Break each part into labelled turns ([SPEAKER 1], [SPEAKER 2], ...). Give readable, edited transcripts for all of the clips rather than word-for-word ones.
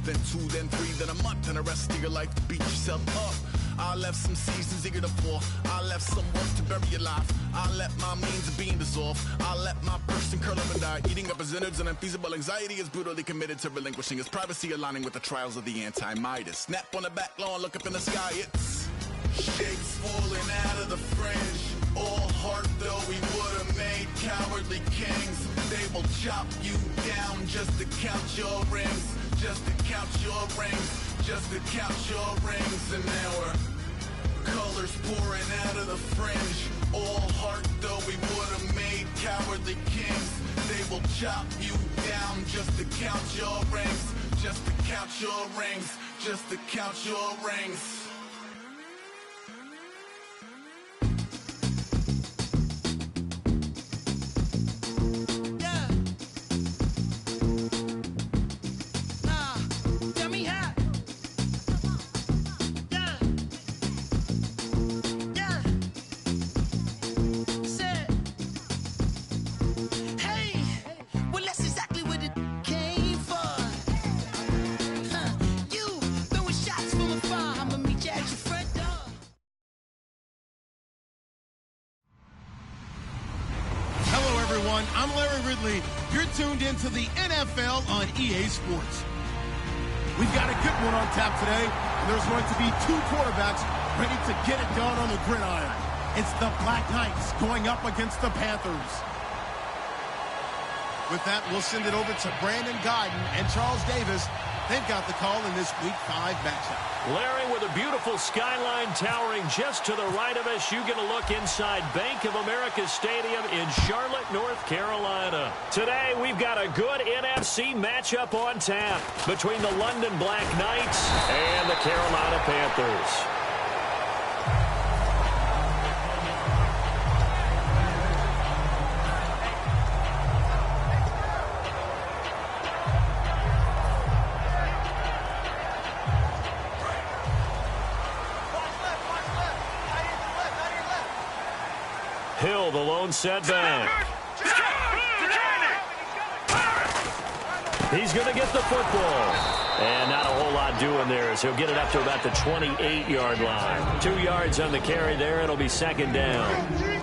[SPEAKER 1] then 2, then 3, then a month, and the rest of your life to beat yourself up. I left some seasons eager to fall. I left some work to bury alive. I let my means of being dissolve. I let my person curl up and die. Eating up his innards and unfeasible anxiety is brutally committed to relinquishing his privacy, aligning with the trials of the anti-Midas. Snap on the back lawn, look up in the sky, it's shapes falling out of the fringe. All heart though we would have made cowardly kings. They will chop you down just to count your rings. Just to count your rings. Just to count your rings. And now we're colors pouring out of the fringe. All heart though we would have made cowardly kings. They will chop you down just to count your rings. Just to count your rings. Just to count your rings.
[SPEAKER 2] I'm Larry Ridley. You're tuned into the NFL on EA Sports. We've got a good one on tap today, and there's going to be 2 quarterbacks ready to get it done on the gridiron. It's the Black Knights going up against the Panthers. With that, we'll send it over to Brandon Guyton and Charles Davis. They've got the call in this Week 5 matchup.
[SPEAKER 3] Larry, with a beautiful skyline towering just to the right of us, you get a look inside Bank of America Stadium in Charlotte, North Carolina. Today, we've got a good NFC matchup on tap between the London Black Knights and the Carolina Panthers. Hill, the lone setback. He's going to get the football. And not a whole lot doing there as he'll get it up to about the 28-yard line. 2 yards on the carry there. It'll be second down.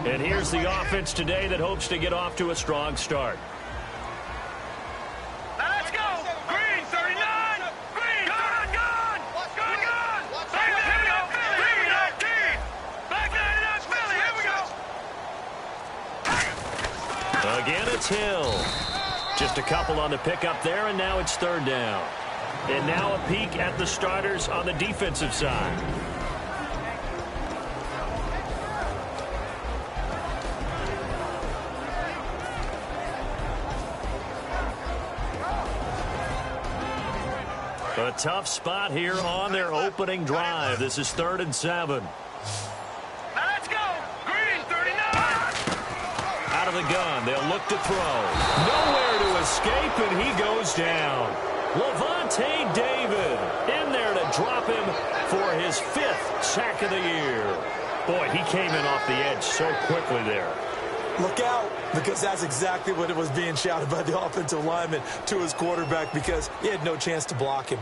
[SPEAKER 3] And here's the offense today that hopes to get off to a strong start. Again, it's Hill. Just a couple on the pickup there, and now it's third down. And now a peek at the starters on the defensive side. A tough spot here on their opening drive. This is 3rd and 7. The gun. They'll look to throw. Nowhere to escape, and he goes down. Levante David in there to drop him for his 5th sack of the year. Boy, he came in off the edge so quickly there.
[SPEAKER 4] Look out, because that's exactly what it was being shouted by the offensive lineman to his quarterback, because he had no chance to block him.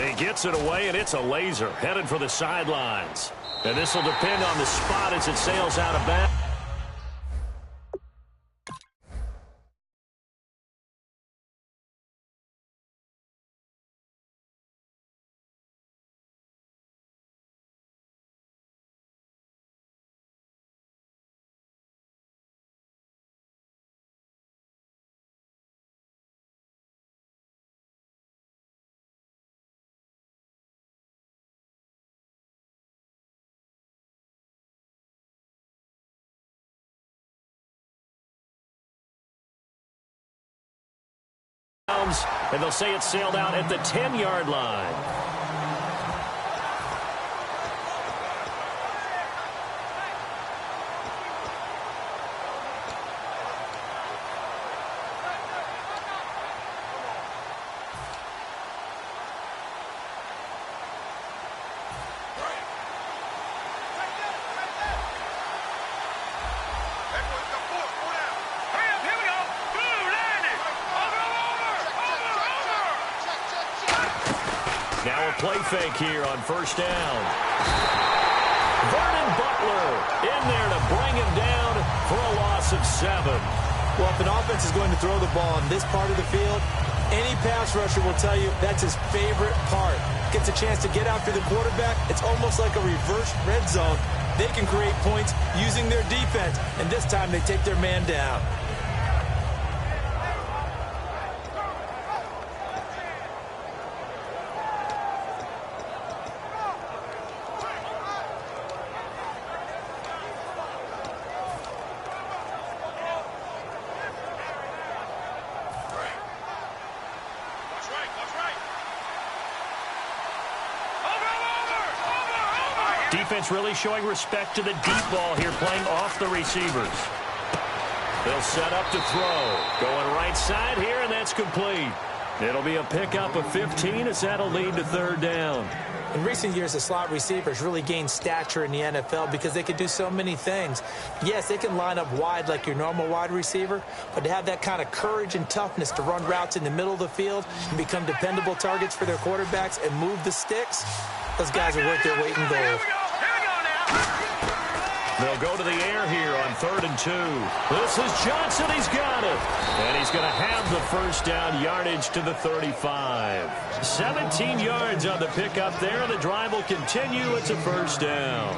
[SPEAKER 3] He gets it away, and it's a laser headed for the sidelines. And this will depend on the spot as it sails out of bounds. And they'll say it sailed out at the 10-yard line. play fake here on first down. Vernon Butler in there to bring him down for a loss of 7.
[SPEAKER 4] Well, if an offense is going to throw the ball on this part of the field, any pass rusher will tell you that's his favorite part. Gets a chance to get after the quarterback. It's almost like a reverse red zone. They can create points using their defense, and this time they take their man down.
[SPEAKER 3] Defense really showing respect to the deep ball here, playing off the receivers. They'll set up to throw. Going right side here, and that's complete. It'll be a pickup of 15 as that'll lead to third down.
[SPEAKER 4] In recent years, the slot receivers really gained stature in the NFL because they can do so many things. Yes, they can line up wide like your normal wide receiver, but to have that kind of courage and toughness to run routes in the middle of the field and become dependable targets for their quarterbacks and move the sticks, those guys are worth their weight in gold.
[SPEAKER 3] They'll go to the air here on 3rd and 2. This is Johnson. He's got it. And he's going to have the first down, yardage to the 35. 17 yards on the pickup there. The drive will continue. It's a first down.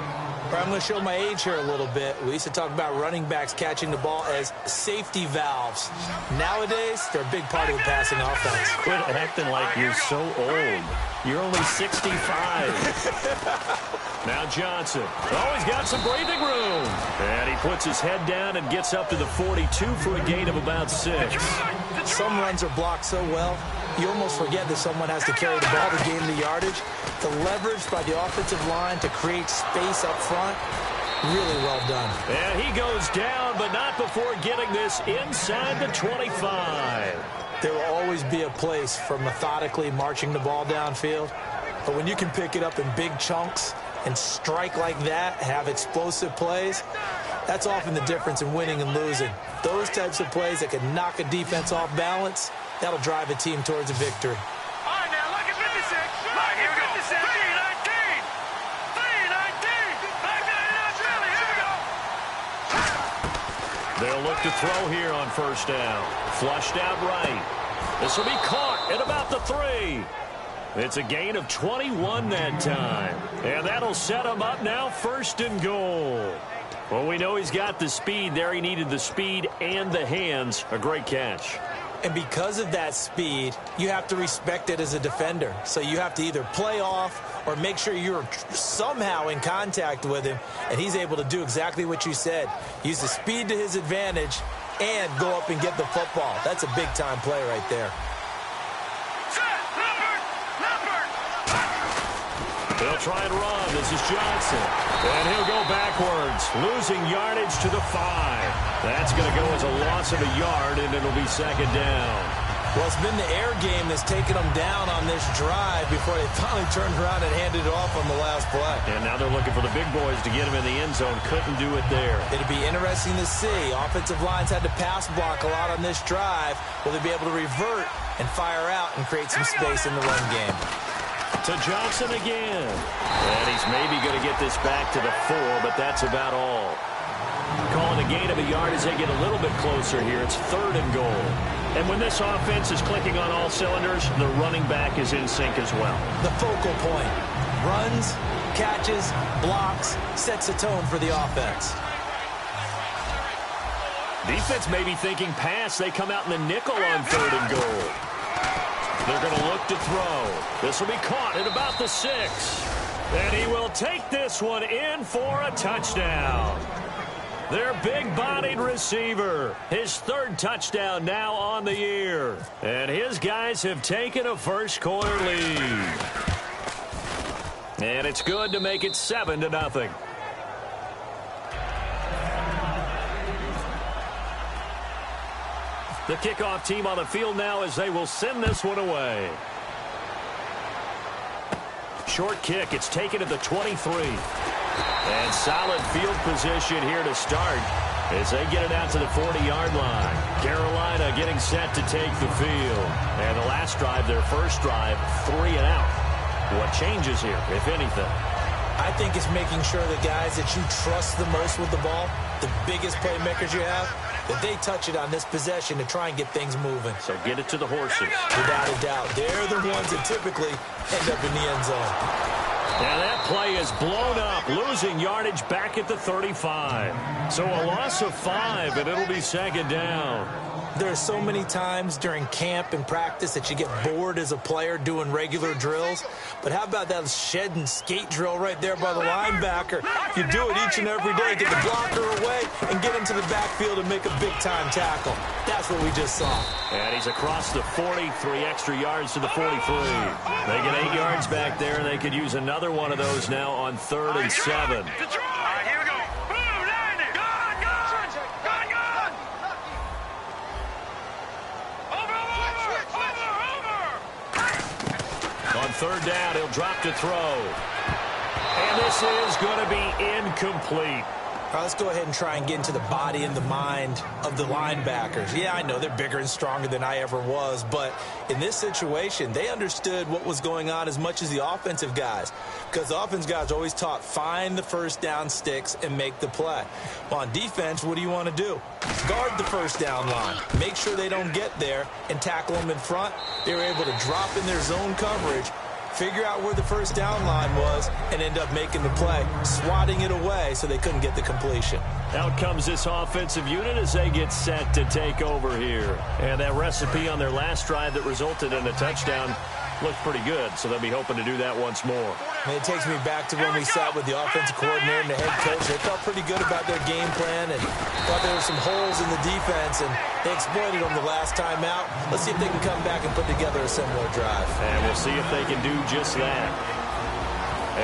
[SPEAKER 4] I'm going to show my age here a little bit. We used to talk about running backs catching the ball as safety valves. Nowadays, they're a big part of the passing offense.
[SPEAKER 3] Quit acting like you're so old. You're only 65. Now Johnson. Oh, he's got some breathing room. And he puts his head down and gets up to the 42 for a gain of about 6.
[SPEAKER 4] Some runs are blocked so well, you almost forget that someone has to carry the ball to gain the yardage. The leverage by the offensive line to create space up front, really well done.
[SPEAKER 3] And he goes down, but not before getting this inside the 25.
[SPEAKER 4] There will always be a place for methodically marching the ball downfield. But when you can pick it up in big chunks and strike like that, have explosive plays, that's often the difference in winning and losing. Those types of plays that can knock a defense off balance, that'll drive a team towards a victory.
[SPEAKER 5] All right, now look at 56. Look at 56. 319. 319. Back down Philly. Here we go.
[SPEAKER 3] They'll look to throw here on first down. Flushed out right. This will be caught at about the 3. It's a gain of 21 that time. And that'll set him up now, 1st and goal. Well, we know he's got the speed there. He needed the speed and the hands. A great catch.
[SPEAKER 4] And because of that speed, you have to respect it as a defender. So you have to either play off or make sure you're somehow in contact with him. And he's able to do exactly what you said. Use the speed to his advantage and go up and get the football. That's a big-time play right there.
[SPEAKER 3] They'll try and run. This is Johnson. And he'll go backwards, losing yardage to the 5. That's going to go as a loss of a yard, and it'll be 2nd down.
[SPEAKER 4] Well, it's been the air game that's taken them down on this drive before they finally turned around and handed it off on the last play.
[SPEAKER 3] And now they're looking for the big boys to get him in the end zone. Couldn't do it there.
[SPEAKER 4] It'll be interesting to see. Offensive lines had to pass block a lot on this drive. Will they be able to revert and fire out and create some space in the run game?
[SPEAKER 3] To Johnson again. And he's maybe going to get this back to the 4, but that's about all. Calling a gain of a yard as they get a little bit closer here. It's 3rd and goal. And when this offense is clicking on all cylinders, the running back is in sync as well.
[SPEAKER 4] The focal point. Runs, catches, blocks, sets the tone for the offense.
[SPEAKER 3] Defense may be thinking pass. They come out in the nickel on 3rd and goal. They're going to look to throw. This will be caught at about the 6. And he will take this one in for a touchdown. Their big-bodied receiver. His 3rd touchdown now on the year. And his guys have taken a first-quarter lead. And it's good to make it 7-0. The kickoff team on the field now as they will send this one away. Short kick. It's taken at the 23. And solid field position here to start as they get it out to the 40-yard line. Carolina getting set to take the field. And the last drive, their first drive, 3 and out. What changes here, if anything?
[SPEAKER 4] I think it's making sure the guys that you trust the most with the ball, the biggest playmakers you have, that they touch it on this possession to try and get things moving.
[SPEAKER 3] So get it to the horses.
[SPEAKER 4] Without a doubt. They're the ones that typically end up in the end zone.
[SPEAKER 3] Now that play is blown up, losing yardage back at the 35. So a loss of 5, and it'll be second down.
[SPEAKER 4] There are so many times during camp and practice that you get bored as a player doing regular drills. But how about that shed and skate drill right there by the linebacker? You do it each and every day. Get the blocker away and get into the backfield and make a big-time tackle. That's what we just saw.
[SPEAKER 3] And he's across the 40, 3 extra yards to the 43. They get 8 yards back there, and they could use another one of those now on 3rd and 7. On 3rd down, he'll drop to throw. And this is going to be incomplete.
[SPEAKER 4] All right, let's go ahead and try and get into the body and the mind of the linebackers. Yeah, I know they're bigger and stronger than I ever was, but in this situation, they understood what was going on as much as the offensive guys, because the offensive guys are always taught, find the first down sticks and make the play. Well, on defense, what do you want to do? Guard the first down line. Make sure they don't get there and tackle them in front. They were able to drop in their zone coverage, figure out where the first down line was, and end up making the play, swatting it away so they couldn't get the completion.
[SPEAKER 3] Out comes this offensive unit as they get set to take over here. And that recipe on their last drive that resulted in a touchdown looked pretty good, so they'll be hoping to do that once more.
[SPEAKER 4] And it takes me back to when we sat with the offensive coordinator and the head coach. They felt pretty good about their game plan and thought there were some holes in the defense, and they exploited them the last time out. Let's see if they can come back and put together a similar drive.
[SPEAKER 3] And we'll see if they can do just that.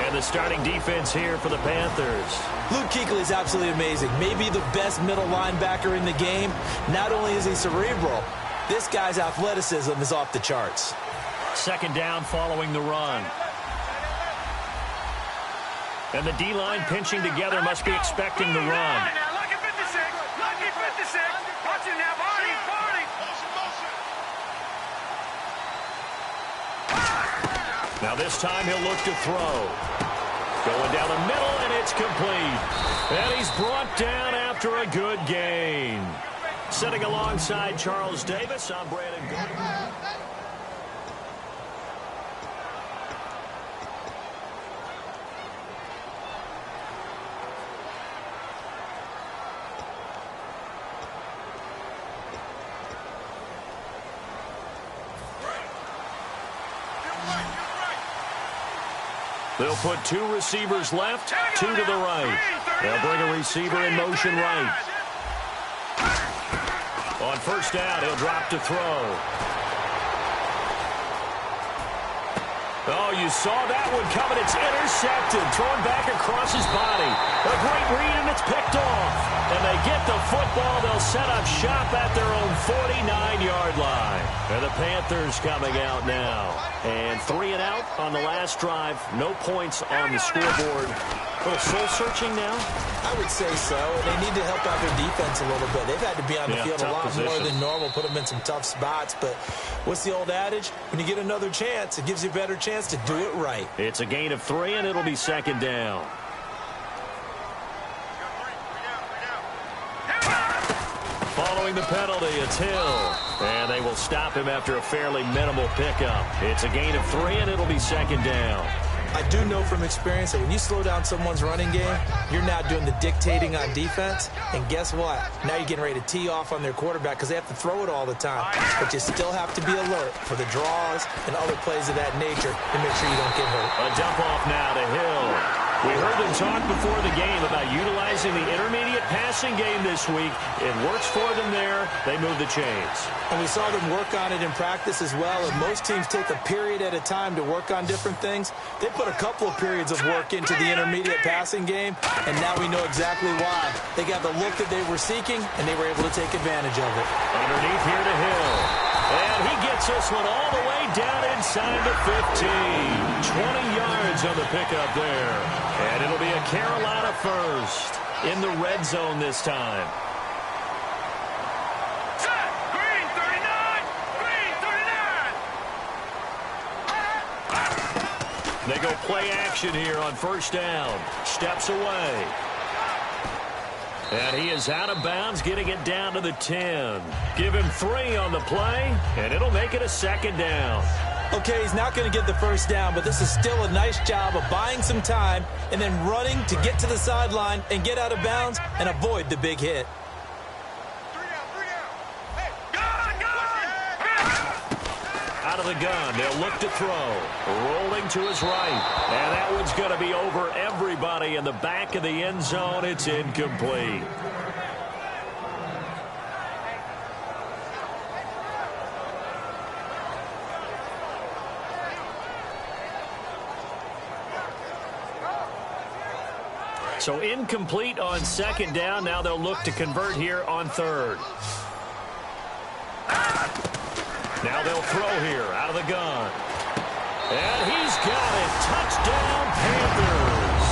[SPEAKER 3] And the starting defense here for the Panthers.
[SPEAKER 4] Luke Kuechly is absolutely amazing. Maybe the best middle linebacker in the game. Not only is he cerebral, this guy's athleticism is off the charts.
[SPEAKER 3] Second down following the run. And the D-line pinching together must be expecting the run.
[SPEAKER 5] Lucky 56. Lucky 56. Watch it now. Party.
[SPEAKER 3] Now this time he'll look to throw. Going down the middle, and it's complete. And he's brought down after a good gain. Sitting alongside Charles Davis, I'm Brandon Gordon. They'll put 2 receivers left, 2 to the right. They'll bring a receiver in motion right. On first down, he'll drop to throw. Oh, you saw that one coming. It's intercepted, thrown back across his body. A great read, and it's picked off. And they get the football. They'll set up shop at their own 49-yard line. And the Panthers coming out now. And 3 and out on the last drive. No points on the scoreboard. A little soul-searching now?
[SPEAKER 4] I would say so. They need to help out their defense a little bit. They've had to be on the field a lot more than normal, put them in some tough spots. But what's the old adage? When you get another chance, it gives you a better chance to do it right.
[SPEAKER 3] It's a gain of 3, and it'll be second down. Following the penalty, it's Hill. And they will stop him after a fairly minimal pickup. It's a gain of 3, and it'll be second down.
[SPEAKER 4] I do know from experience that when you slow down someone's running game, you're now doing the dictating on defense. And guess what? Now you're getting ready to tee off on their quarterback because they have to throw it all the time. But you still have to be alert for the draws and other plays of that nature to make sure you don't get hurt.
[SPEAKER 3] A dump off now to Hill. We heard them talk before the game about utilizing the intermediate passing game this week. It works for them there. They move the chains.
[SPEAKER 4] And we saw them work on it in practice as well. And most teams take a period at a time to work on different things. They put a couple of periods of work into the intermediate passing game, and now we know exactly why. They got the look that they were seeking, and they were able to take advantage of it.
[SPEAKER 3] Underneath here to Hill. And he gets this one all the way down inside the 15. 20 yards on the pickup there. And it'll be a Carolina first in the red zone this time.
[SPEAKER 5] Green 39. Green 39.
[SPEAKER 3] go play action here on first down. Steps away. And he is out of bounds, getting it down to the 10. Give him 3 on the play, and it'll make it a second down.
[SPEAKER 4] Okay, he's not going to get the first down, but this is still a nice job of buying some time and then running to get to the sideline and get out of bounds and avoid the big hit.
[SPEAKER 3] Out of the gun, they'll look to throw. Rolling to his right. And that one's going to be over everybody in the back of the end zone. It's incomplete. So incomplete on second down. Now they'll look to convert here on third. Now they'll throw here out of the gun. And he's got it. Touchdown, Panthers.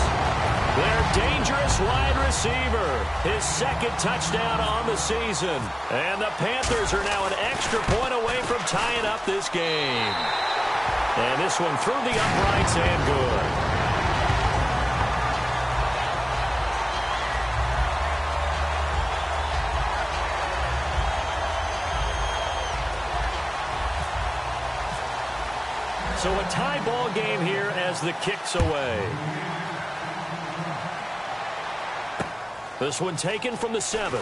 [SPEAKER 3] Their dangerous wide receiver. His second touchdown on the season. And the Panthers are now an extra point away from tying up this game. And this one through the uprights and good. So a tie ball game here as the kick's away. This one taken from the 7.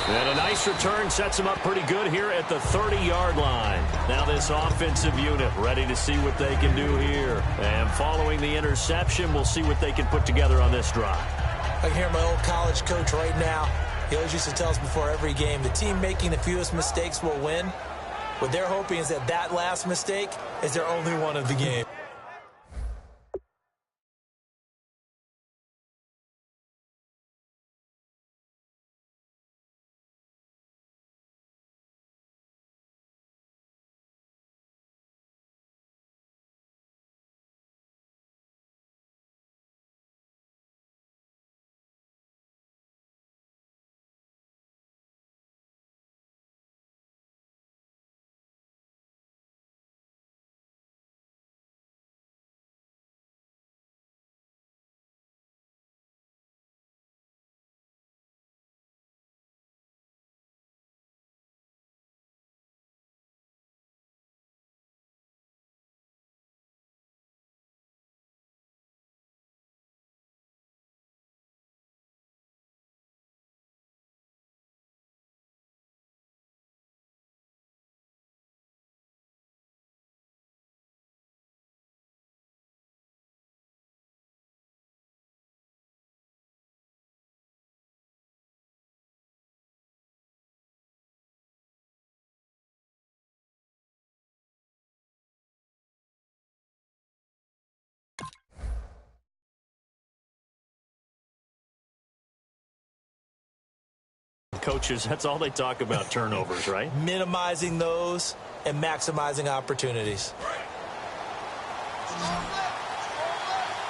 [SPEAKER 3] And a nice return sets him up pretty good here at the 30-yard line. Now this offensive unit ready to see what they can do here. And following the interception, we'll see what they can put together on this drive.
[SPEAKER 4] I can hear my old college coach right now. He always used to tell us before every game, the team making the fewest mistakes will win. What they're hoping is that that last mistake is their only one of the game.
[SPEAKER 3] Coaches, that's all they talk about, turnovers, right?
[SPEAKER 4] Minimizing those and maximizing opportunities.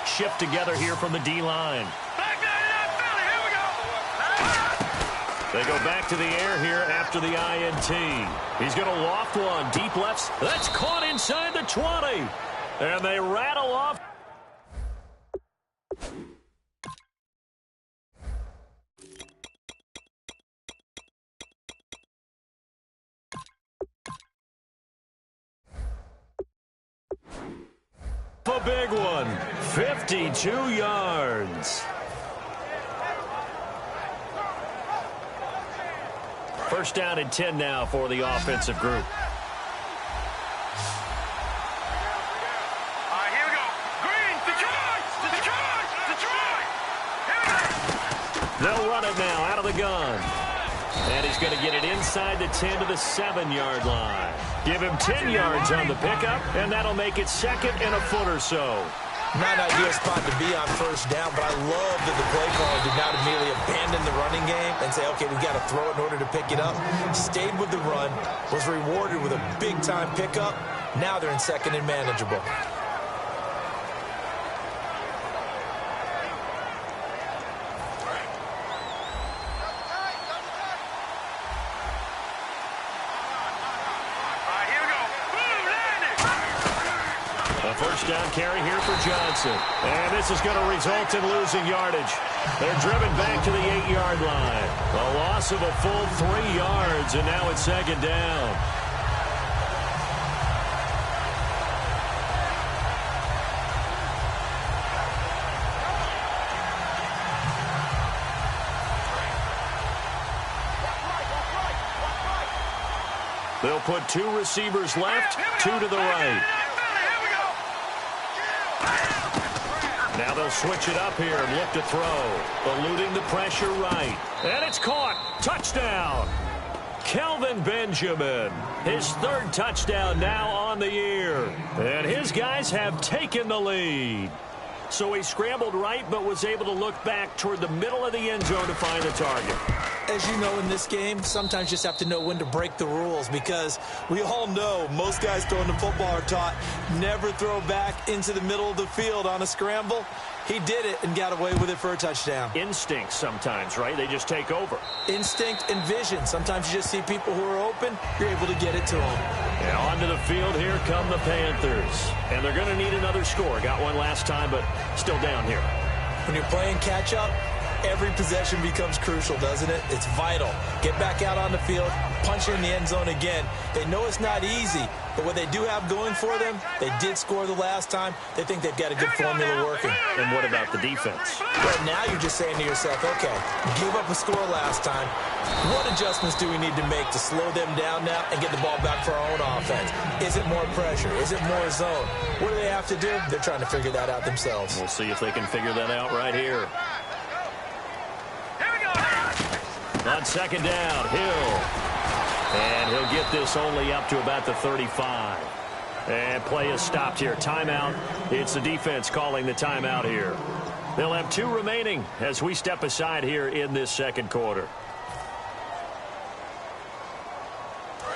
[SPEAKER 3] Shift together here from the D-line. They go back to the air here after the INT. He's going to loft one. Deep lefts. That's caught inside the 20. And they rattle off. A big one. 52 yards. First down and 10 now for the offensive group.
[SPEAKER 5] All right, here we go. Green, Detroit! Detroit! Here we go.
[SPEAKER 3] They'll run it now out of the gun. And he's going to get it inside the 10 to the 7-yard line. Give him 10 yards on the pickup, and that'll make it second and a foot or so.
[SPEAKER 4] Not an ideal spot to be on first down, but I love that the play caller did not immediately abandon the running game and say, okay, we've got to throw it in order to pick it up. Stayed with the run, was rewarded with a big-time pickup. Now they're in second and manageable.
[SPEAKER 3] first down carry here for Johnson. And this is going to result in losing yardage. They're driven back to the 8-yard line. A loss of a full 3 yards, and now it's second down. They'll put 2 receivers left, 2 to the right. Now they'll switch it up here and look to throw. Eluding the pressure right. And it's caught. Touchdown. Kelvin Benjamin. His 3rd touchdown now on the year. And his guys have taken the lead. So he scrambled right but was able to look back toward the middle of the end zone to find the target.
[SPEAKER 4] As you know, in this game, sometimes you just have to know when to break the rules, because we all know most guys throwing the football are taught never throw back into the middle of the field on a scramble. He did it and got away with it for a touchdown.
[SPEAKER 3] Instinct sometimes, right? They just take over.
[SPEAKER 4] Instinct and vision. Sometimes you just see people who are open, you're able to get it to them.
[SPEAKER 3] And onto the field, here come the Panthers. And they're going to need another score. Got one last time, but still down here.
[SPEAKER 4] When you're playing catch-up, every possession becomes crucial, doesn't it? It's vital. Get back out on the field, punch in the end zone again. They know it's not easy, but what they do have going for them, they did score the last time. They think they've got a good formula working.
[SPEAKER 3] And what about the defense?
[SPEAKER 4] Right now you're just saying to yourself, okay, give up a score last time. What adjustments do we need to make to slow them down now and get the ball back for our own offense? Is it more pressure? Is it more zone? What do they have to do? They're trying to figure that out themselves.
[SPEAKER 3] We'll see if they can figure that out right here. On second down, Hill. And he'll get this only up to about the 35. And play is stopped here. Timeout. It's the defense calling the timeout here. They'll have 2 remaining as we step aside here in this second quarter.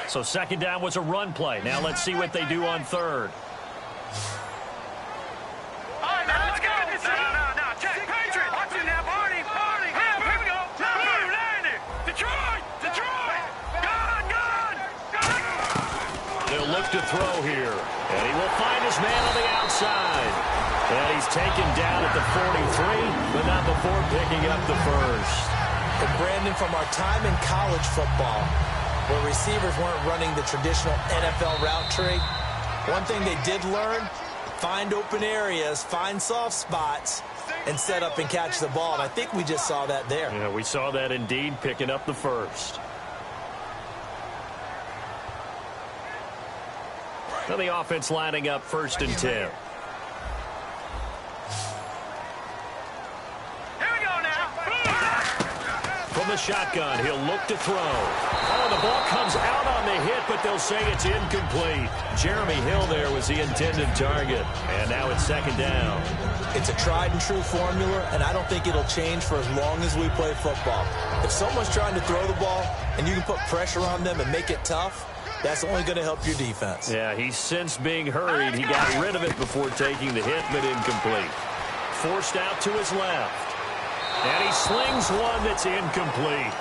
[SPEAKER 3] So second down was a run play. Now let's see what they do on third. Look to throw here, and he will find his man on the outside. And he's taken down at the 43, but not before picking up the first.
[SPEAKER 4] And Brandon, from our time in college football, where receivers weren't running the traditional NFL route tree, one thing they did learn, find open areas, find soft spots, and set up and catch the ball. And I think we just saw that there.
[SPEAKER 3] Yeah, we saw that indeed, picking up the first. Now the offense lining up 1st and 10.
[SPEAKER 5] Here we go now.
[SPEAKER 3] From the shotgun, he'll look to throw. Oh, the ball comes out on the hit, but they'll say it's incomplete. Jeremy Hill there was the intended target. And now it's second down.
[SPEAKER 4] It's a tried and true formula, and I don't think it'll change for as long as we play football. If someone's trying to throw the ball and you can put pressure on them and make it tough, that's only going to help your defense.
[SPEAKER 3] Yeah, he's since being hurried. He got rid of it before taking the hit, but incomplete. Forced out to his left. And he slings one that's incomplete.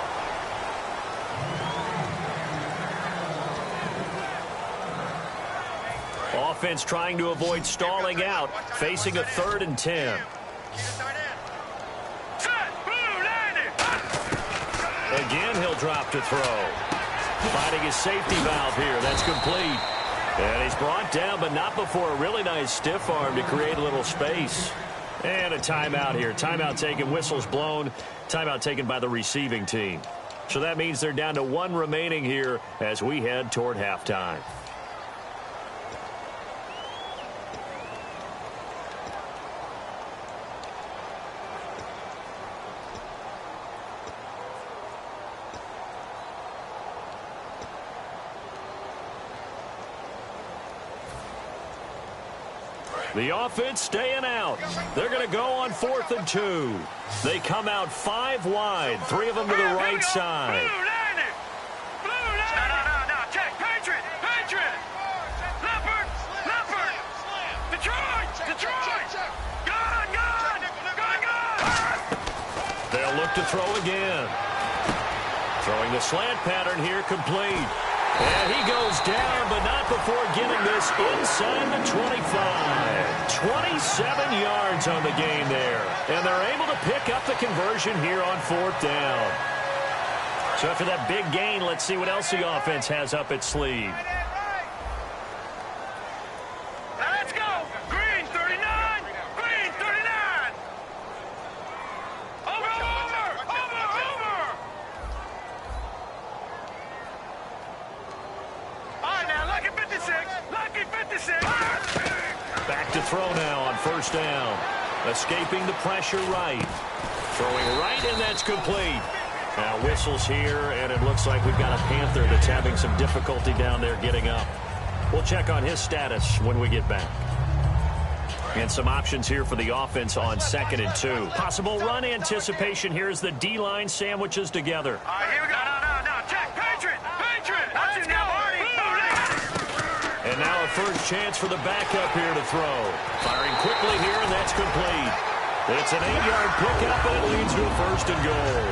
[SPEAKER 3] Offense trying to avoid stalling out, facing a 3rd and 10. Again, he'll drop to throw. Finding his safety valve here. That's complete. And he's brought down, but not before a really nice stiff arm to create a little space. And a timeout here. Timeout taken, whistles blown. Timeout taken by the receiving team. So that means they're down to 1 remaining here as we head toward halftime. The offense staying out. They're going to go on 4th and 2. They come out 5 wide, 3 of them to the right side.
[SPEAKER 5] No. Check. Patriot. Leopard. Detroit. Gun.
[SPEAKER 3] They'll look to throw again. Throwing the slant pattern here complete. And he goes down, but not before getting this inside the 25. 27 yards on the game there. And they're able to pick up the conversion here on 4th down. So after that big gain, let's see what else the offense has up its sleeve.
[SPEAKER 5] Let's go. Green 39. Green 39. Over. All right, now, lucky 56. Lucky 56.
[SPEAKER 3] Back to throw now on 1st down. Escaping the pressure right. Throwing right, and that's complete. Now whistles here, and it looks like we've got a Panther that's having some difficulty down there getting up. We'll check on his status when we get back. And some options here for the offense on 2nd and 2. Possible run anticipation here as the D-line sandwiches together.
[SPEAKER 5] All right, here we go. No. Check. Patriot. That's it now, Marty.
[SPEAKER 3] And now a first chance for the backup here to throw. Firing quickly here, and that's complete. It's an 8-yard pickup, and it leads to a 1st and goal.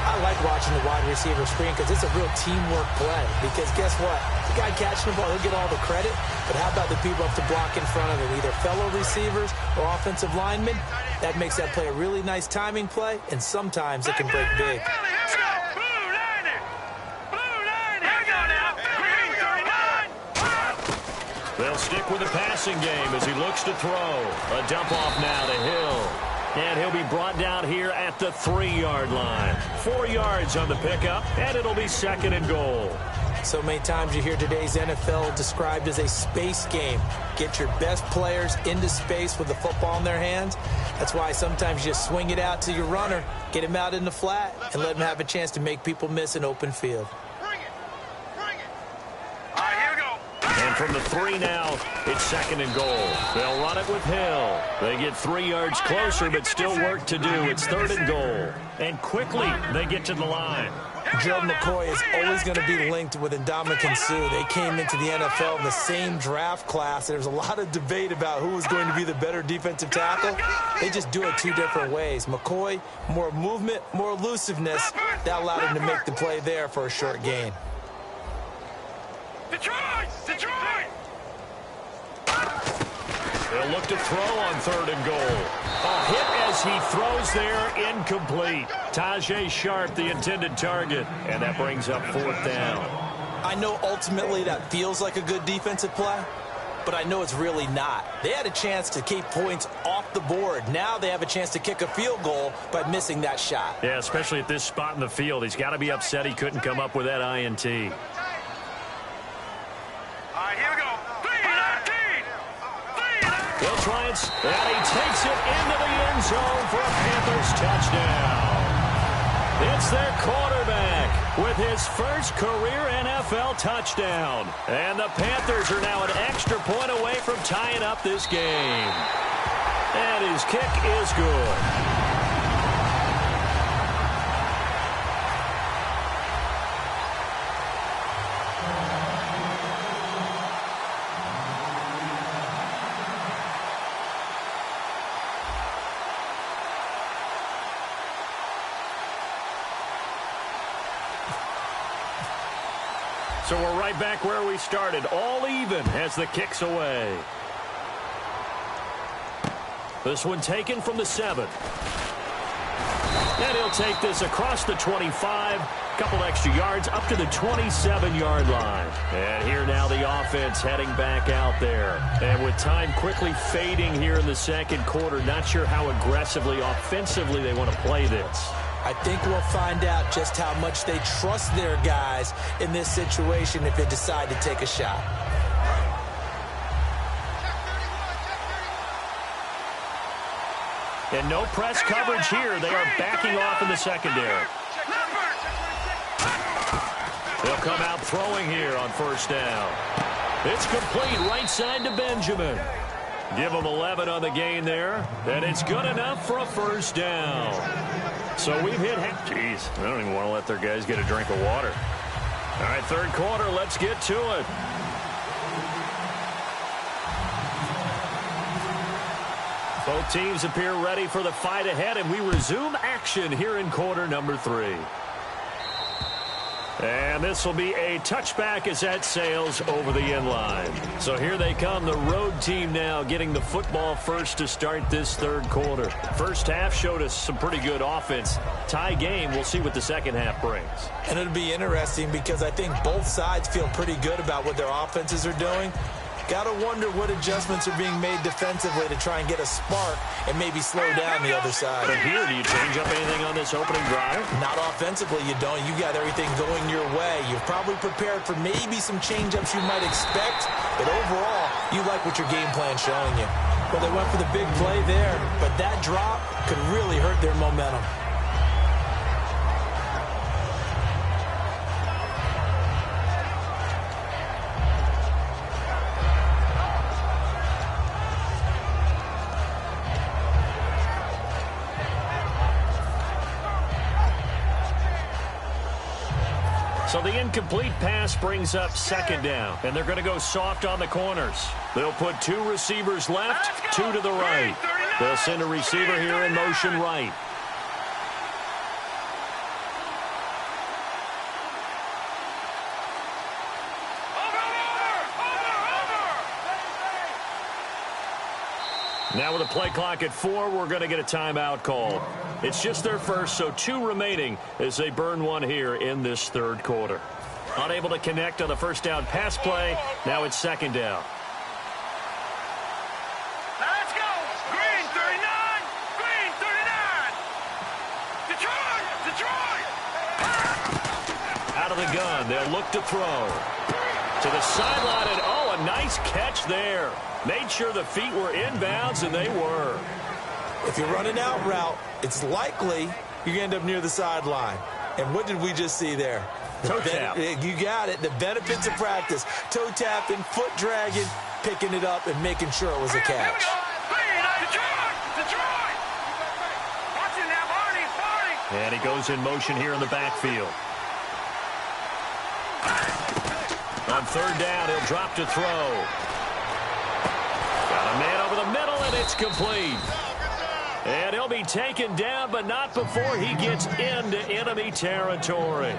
[SPEAKER 4] I like watching the wide receiver screen because it's a real teamwork play. Because guess what? The guy catching the ball, he'll get all the credit. But how about the people up to block in front of him, either fellow receivers or offensive linemen? That makes that play a really nice timing play, and sometimes it can break big.
[SPEAKER 5] Let's go. Blue 90. Blue 90. Here we go now. Green 39.
[SPEAKER 3] They'll stick with the passing game as he looks to throw. A dump off now to Hill. And he'll be brought down here at the 3-yard line. 4 yards on the pickup, and it'll be 2nd and goal.
[SPEAKER 4] So many times you hear today's NFL described as a space game. Get your best players into space with the football in their hands. That's why sometimes you just swing it out to your runner, get him out in the flat, and let him have a chance to make people miss an open field.
[SPEAKER 5] Bring it. All right, here we go.
[SPEAKER 3] And from the 3 now, it's 2nd and goal. They'll run it with Hill. They get 3 yards closer, but still work to do. It's 3rd and goal. And quickly, they get to the line.
[SPEAKER 4] Joe McCoy is always going to be linked with Ndamukong Suh. They came into the NFL in the same draft class. There's a lot of debate about who was going to be the better defensive tackle. They just do it 2 different ways. McCoy, more movement, more elusiveness. That allowed him to make the play there for a short gain.
[SPEAKER 5] Detroit!
[SPEAKER 3] They'll look to throw on 3rd and goal. A hit as he throws there, incomplete. Tajay Sharp, the intended target, and that brings up 4th down.
[SPEAKER 4] I know ultimately that feels like a good defensive play, but I know it's really not. They had a chance to keep points off the board. Now they have a chance to kick a field goal by missing that shot.
[SPEAKER 3] Yeah, especially at this spot in the field. He's got to be upset he couldn't come up with that INT.
[SPEAKER 5] All right, here we go. 3-19.
[SPEAKER 3] They'll try it, and he takes it into the end zone for a Panthers touchdown. It's their quarterback with his first career NFL touchdown. And the Panthers are now an extra point away from tying up this game. And his kick is good. So we're right back where we started, all even as the kick's away. This one taken from the 7. And he'll take this across the 25, couple extra yards up to the 27-yard line. And here now the offense heading back out there. And with time quickly fading here in the 2nd quarter, not sure how aggressively, offensively they want to play this.
[SPEAKER 4] I think we'll find out just how much they trust their guys in this situation if they decide to take a shot.
[SPEAKER 3] And no press coverage here. They are backing off in the secondary. They'll come out throwing here on 1st down. It's complete right side to Benjamin. Give them 11 on the gain there. And it's good enough for a 1st down. So we've hit half. Jeez, they don't even want to let their guys get a drink of water. All right, 3rd quarter, let's get to it. Both teams appear ready for the fight ahead, and we resume action here in quarter number 3. And this will be a touchback as that sails over the end line. So here they come, the road team now getting the football first to start this third quarter. First half showed us some pretty good offense. Tie game, we'll see what the second half brings.
[SPEAKER 4] And it'll be interesting because I think both sides feel pretty good about what their offenses are doing. Got to wonder what adjustments are being made defensively to try and get a spark and maybe slow down the other side.
[SPEAKER 3] But here, do you change up anything on this opening drive?
[SPEAKER 4] Not offensively, you don't. You got everything going your way. You're probably prepared for maybe some change-ups you might expect, but overall, you like what your game plan's showing you. Well, they went for the big play there, but that drop could really hurt their momentum.
[SPEAKER 3] So the incomplete pass brings up second down, and they're going to go soft on the corners. They'll put two receivers left, two to the right. They'll send a receiver here in motion right. Now with a play clock at 4, we're going to get a timeout called. It's just their first, so 2 remaining as they burn one here in this third quarter. Unable to connect on the first down pass play. Now it's second down.
[SPEAKER 5] Let's go. Green 39. Green 39. Detroit. Detroit.
[SPEAKER 3] Out of the gun, they'll look to throw. To the sideline, and oh, a nice catch there. Made sure the feet were inbounds, and they were.
[SPEAKER 4] If you're running out route, it's likely you're going to end up near the sideline. And what did we just see there?
[SPEAKER 3] Toe tap.
[SPEAKER 4] You got it. The benefits of practice. Toe tapping, foot dragging, picking it up, and making sure it was a catch.
[SPEAKER 3] And he goes in motion here in the backfield. On third down, he'll drop to throw. Got a man over the middle, and it's complete. And he'll be taken down, but not before he gets into enemy territory.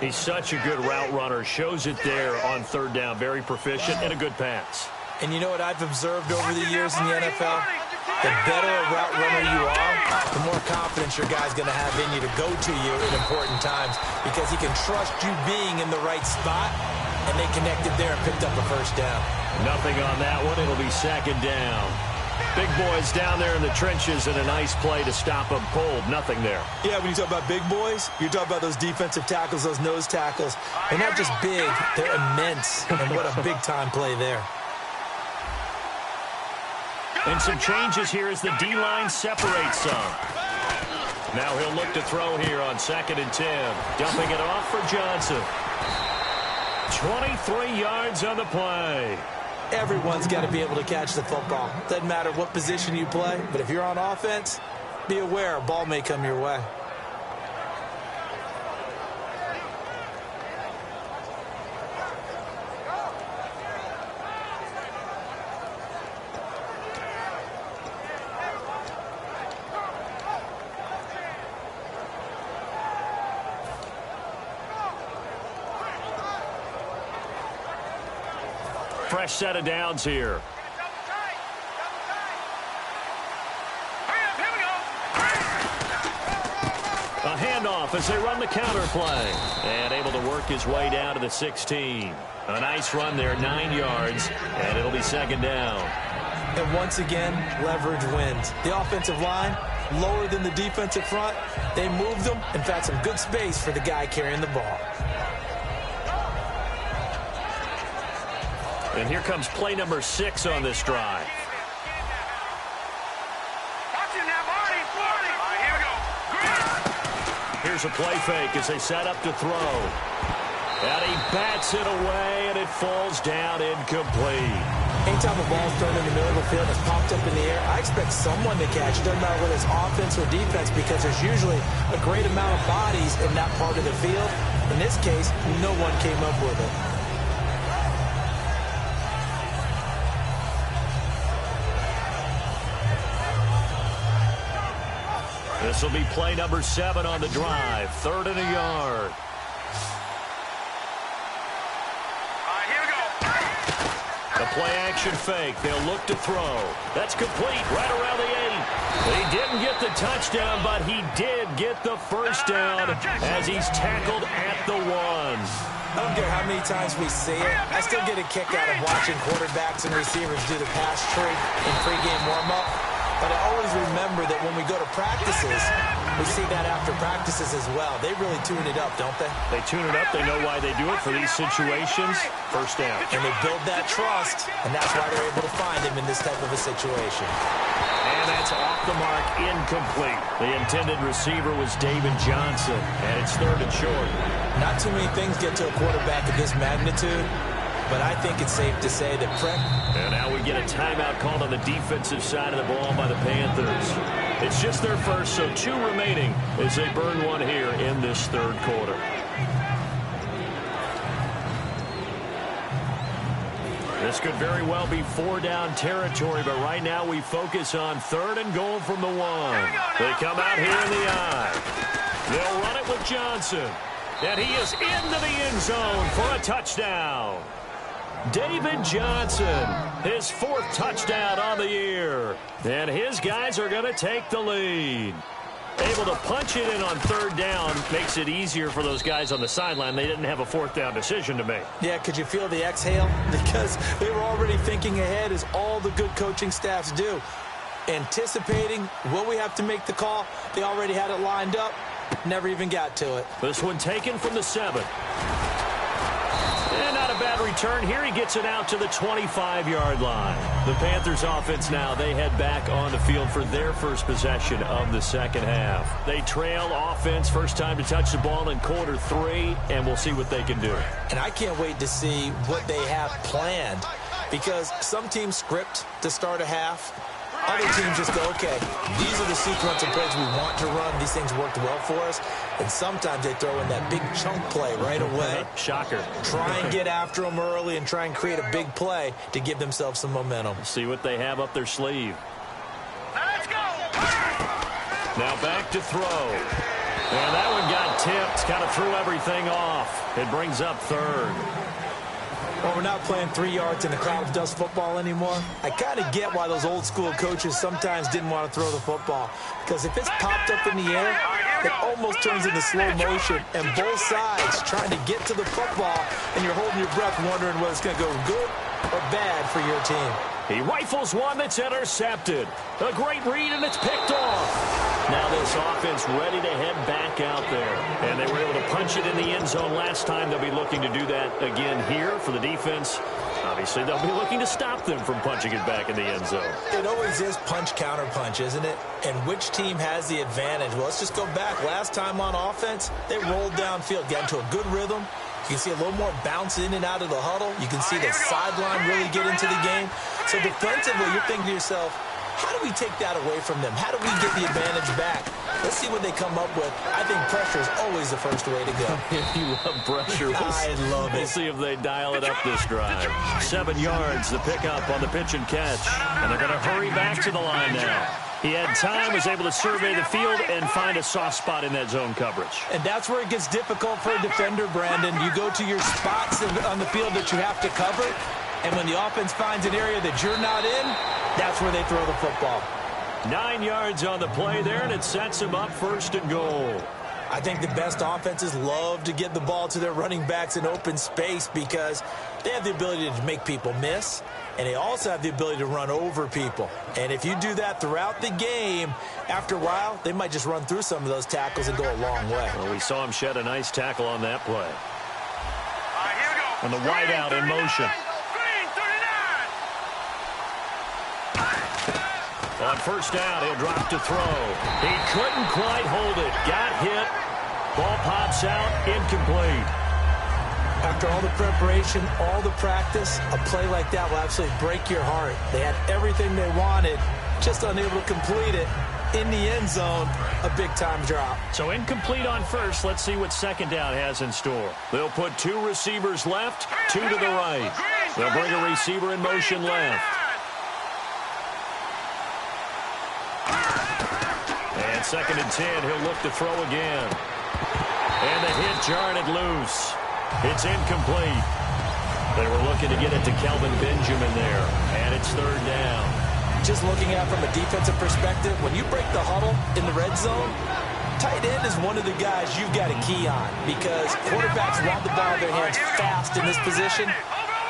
[SPEAKER 3] He's such a good route runner. Shows it there on third down. Very proficient and a good pass.
[SPEAKER 4] And you know what I've observed over the years in the NFL? The better a route runner you are, the more confidence your guy's going to have in you to go to you at important times because he can trust you being in the right spot, and they connected there and picked up a first down.
[SPEAKER 3] Nothing on that one. It'll be second down. Big boys down there in the trenches, and a nice play to stop them cold. Nothing there.
[SPEAKER 4] Yeah, when you talk about big boys, you're talking about those defensive tackles, those nose tackles. They're not just big, they're immense, and what a big-time play there.
[SPEAKER 3] And some changes here as the D-line separates some. Now he'll look to throw here on 2nd and 10. Dumping it off for Johnson. 23 yards on the play.
[SPEAKER 4] Everyone's got to be able to catch the football. Doesn't matter what position you play, but if you're on offense, be aware a ball may come your way.
[SPEAKER 3] Fresh set of downs here. A handoff as they run the counter play. And able to work his way down to the 16. A nice run there, 9 yards, and it'll be second down.
[SPEAKER 4] And once again, leverage wins. The offensive line, lower than the defensive front. They moved them and found some good space for the guy carrying the ball.
[SPEAKER 3] And here comes play number 6 on this drive. Here's a play fake as they set up to throw. And he bats it away, and it falls down incomplete.
[SPEAKER 4] Anytime a ball's thrown in the middle of the field that's popped up in the air, I expect someone to catch it. Doesn't matter whether it's offense or defense because there's usually a great amount of bodies in that part of the field. In this case, no one came up with it.
[SPEAKER 3] This will be play number 7 on the drive. 3rd and a yard. play action fake. They'll look to throw. That's complete right around the 8. He didn't get the touchdown, but he did get the first down as he's tackled at the 1.
[SPEAKER 4] I don't care how many times we see it. I still get a kick out of watching quarterbacks and receivers do the pass tree in pregame warm-up. But I always remember that when we go to practices, we see that after practices as well. They really tune it up, don't they?
[SPEAKER 3] They tune it up. They know why they do it for these situations. First down.
[SPEAKER 4] And they build that trust, and that's why they're able to find him in this type of a situation.
[SPEAKER 3] And that's off the mark, incomplete. The intended receiver was David Johnson, and it's 3rd and short.
[SPEAKER 4] Not too many things get to a quarterback of this magnitude, but I think it's safe to say that
[SPEAKER 3] And now we get a timeout called on the defensive side of the ball by the Panthers. It's just their first, so 2 remaining as they burn one here in this 3rd quarter. This could very well be 4-down territory, but right now we focus on 3rd and goal from the 1. They come out here in the eye. They'll run it with Johnson. And he is into the end zone for a touchdown. David Johnson, his 4th touchdown on the year. And his guys are going to take the lead. Able to punch it in on 3rd down makes it easier for those guys on the sideline. They didn't have a 4th down decision to make.
[SPEAKER 4] Yeah, could you feel the exhale? Because they were already thinking ahead, as all the good coaching staffs do. Anticipating, will we have to make the call? They already had it lined up. Never even got to it.
[SPEAKER 3] This one taken from the 7. And not a bad return. Here he gets it out to the 25-yard line. The Panthers offense now, they head back on the field for their first possession of the second half. They trail offense, first time to touch the ball in quarter 3, and we'll see what they can do.
[SPEAKER 4] And I can't wait to see what they have planned, because some teams script to start a half. Other teams just go, okay, these are the sequence of plays we want to run. These things worked well for us. And sometimes they throw in that big chunk play right away.
[SPEAKER 3] Shocker.
[SPEAKER 4] Try and get after them early and try and create a big play to give themselves some momentum.
[SPEAKER 3] See what they have up their sleeve.
[SPEAKER 5] Let's go.
[SPEAKER 3] Now back to throw. And that one got tipped. Kind of threw everything off. It brings up 3rd.
[SPEAKER 4] Well, we're not playing 3 yards in a cloud of dust football anymore. I kind of get why those old school coaches sometimes didn't want to throw the football. Because if it's popped up in the air, it almost turns into slow motion. And both sides trying to get to the football, and you're holding your breath wondering whether it's going to go good or bad for your team.
[SPEAKER 3] He rifles one that's intercepted. A great read, and it's picked off. Now this offense ready to head back out there. And they were able to punch it in the end zone last time. They'll be looking to do that again here for the defense. Obviously, they'll be looking to stop them from punching it back in the end zone.
[SPEAKER 4] It always is punch-counter-punch, isn't it? And which team has the advantage? Well, let's just go back. Last time on offense, they rolled downfield, got into a good rhythm. You can see a little more bounce in and out of the huddle. You can see the sideline really get into the game. So defensively, you're thinking to yourself, how do we take that away from them? How do we get the advantage back? Let's see what they come up with. I think pressure is always the first way to go.
[SPEAKER 3] You love pressure.
[SPEAKER 4] I love it.
[SPEAKER 3] We'll see if they dial it up this drive. 7 yards, the pickup on the pitch and catch. And they're going to hurry back to the line now. He had time, was able to survey the field and find a soft spot in that zone coverage.
[SPEAKER 4] And that's where it gets difficult for a defender, Brandon. You go to your spots on the field that you have to cover, and when the offense finds an area that you're not in, that's where they throw the football.
[SPEAKER 3] 9 yards on the play there, and it sets him up 1st and goal.
[SPEAKER 4] I think the best offenses love to get the ball to their running backs in open space because they have the ability to make people miss, and they also have the ability to run over people. And if you do that throughout the game, after a while, they might just run through some of those tackles and go a long way.
[SPEAKER 3] Well, we saw him shed a nice tackle on that play.
[SPEAKER 5] All right, here we go.
[SPEAKER 3] And the wideout in motion.
[SPEAKER 5] Green, 39.
[SPEAKER 3] On 1st down, he'll drop to throw. He couldn't quite hold it. Got hit. Ball pops out. Incomplete.
[SPEAKER 4] After all the preparation, all the practice, a play like that will absolutely break your heart. They had everything they wanted, just unable to complete it. In the end zone, a big-time drop.
[SPEAKER 3] So incomplete on 1st. Let's see what 2nd down has in store. They'll put 2 receivers left, 2 to the right. They'll bring a receiver in motion left. And 2nd and 10, he'll look to throw again. And the hit jarred it loose. It's incomplete. They were looking to get it to Kelvin Benjamin there, and it's third down.
[SPEAKER 4] Just looking at it from a defensive perspective, when you break the huddle in the red zone, tight end is one of the guys you've got to key on because quarterbacks want the ball in their hands fast in this position,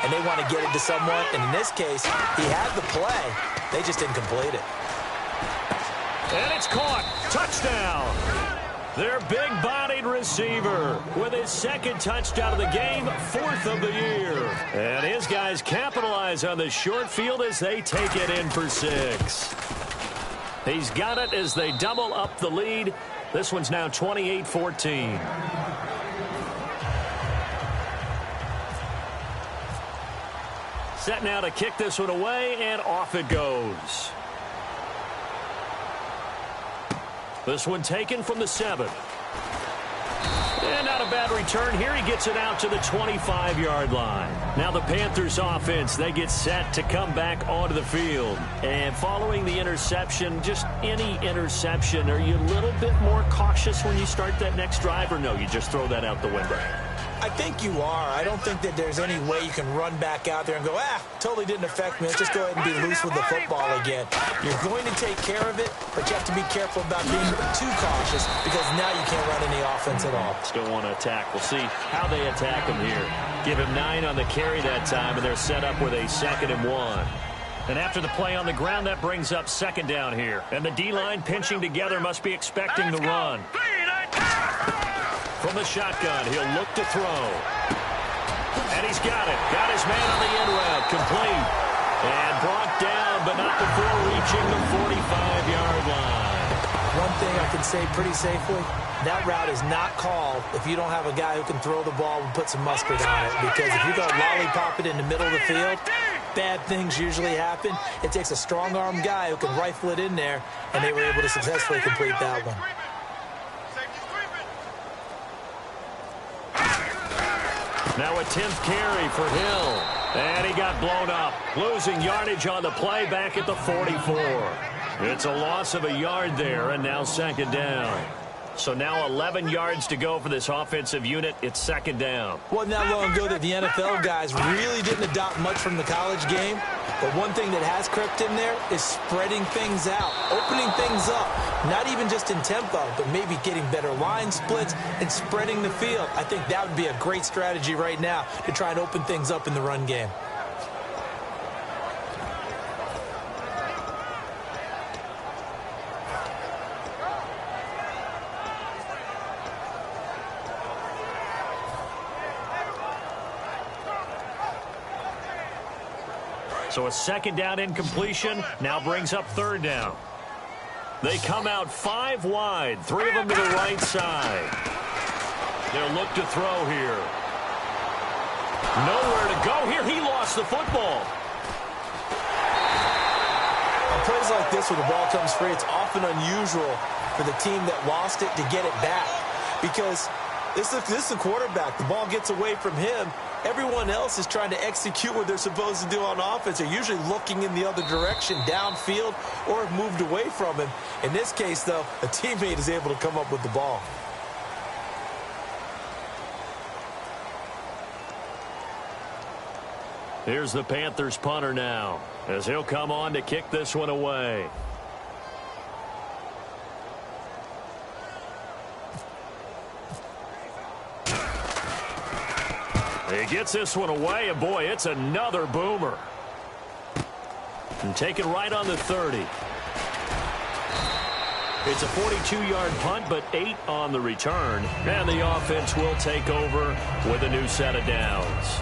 [SPEAKER 4] and they want to get it to someone. And in this case, he had the play. They just didn't complete it.
[SPEAKER 3] And it's caught. Touchdown. Their big-bodied receiver with his second touchdown of the game, fourth of the year. And his guys capitalize on the short field as they take it in for 6. He's got it as they double up the lead. This one's now 28-14. Set now to kick this one away, and off it goes. This one taken from the 7. And not a bad return here. He gets it out to the 25-yard line. Now the Panthers offense, they get set to come back onto the field. And following the interception, just any interception, are you a little bit more cautious when you start that next drive, or no, you just throw that out the window?
[SPEAKER 4] I think you are. I don't think that there's any way you can run back out there and go, totally didn't affect me. Let's just go ahead and be loose with the football again. You're going to take care of it, but you have to be careful about being too cautious because now you can't run any offense at all.
[SPEAKER 3] Still want to attack. We'll see how they attack him here. Give him 9 on the carry that time, and they're set up with a 2nd and 1. And after the play on the ground, that brings up 2nd down here. And the D-line pinching together must be expecting the run. From the shotgun, he'll look to throw. And he's got it. Got his man on the end route. Complete. And brought down, but not before reaching the 45-yard line.
[SPEAKER 4] One thing I can say pretty safely, that route is not called if you don't have a guy who can throw the ball and put some mustard on it. Because if you go lollipop it in the middle of the field, bad things usually happen. It takes a strong-arm guy who can rifle it in there, and they were able to successfully complete that one.
[SPEAKER 3] Now a 10th carry for Hill. And he got blown up. Losing yardage on the play back at the 44. It's a loss of a yard there, and now 2nd down. So now 11 yards to go for this offensive unit. It's 2nd down.
[SPEAKER 4] Wasn't that long ago that the NFL guys really didn't adopt much from the college game. But one thing that has crept in there is spreading things out, opening things up, not even just in tempo, but maybe getting better line splits and spreading the field. I think that would be a great strategy right now to try and open things up in the run game.
[SPEAKER 3] So a 2nd down incompletion now brings up 3rd down. They come out 5 wide, 3 of them to the right side. They'll look to throw here. Nowhere to go here. He lost the football.
[SPEAKER 4] On plays like this where the ball comes free, it's often unusual for the team that lost it to get it back. Because this is the quarterback. The ball gets away from him. Everyone else is trying to execute what they're supposed to do on offense. They're usually looking in the other direction, downfield, or have moved away from him. In this case, though, a teammate is able to come up with the ball.
[SPEAKER 3] Here's the Panthers punter now, as he'll come on to kick this one away. He gets this one away, and boy, it's another boomer. And taken right on the 30. It's a 42-yard punt, but 8 on the return. And the offense will take over with a new set of downs.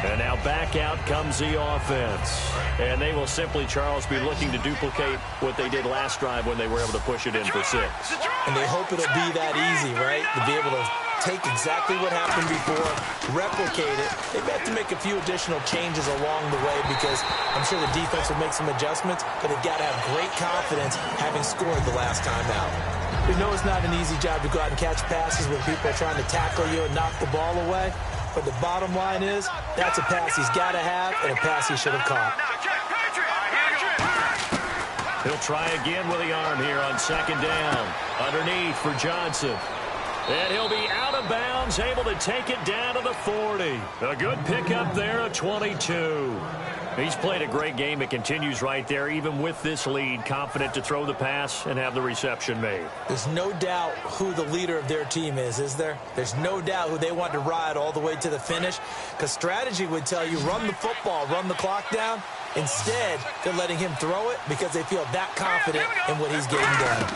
[SPEAKER 3] And now back out comes the offense. And they will simply, Charles, be looking to duplicate what they did last drive when they were able to push it in for 6.
[SPEAKER 4] And they hope it'll be that easy, right? To be able to take exactly what happened before, replicate it. They have to make a few additional changes along the way because I'm sure the defense will make some adjustments, but they've got to have great confidence having scored the last time out. We know it's not an easy job to go out and catch passes when people are trying to tackle you and knock the ball away, but the bottom line is that's a pass he's got to have and a pass he should have caught.
[SPEAKER 3] He'll try again with the arm here on 2nd down. Underneath for Johnson. And he'll be out of bounds, able to take it down to the 40. A good pickup there, a 22. He's played a great game. It continues right there, even with this lead, confident to throw the pass and have the reception made.
[SPEAKER 4] There's no doubt who the leader of their team is there? There's no doubt who they want to ride all the way to the finish, because strategy would tell you run the football, run the clock down. Instead, they're letting him throw it because they feel that confident in what he's getting done.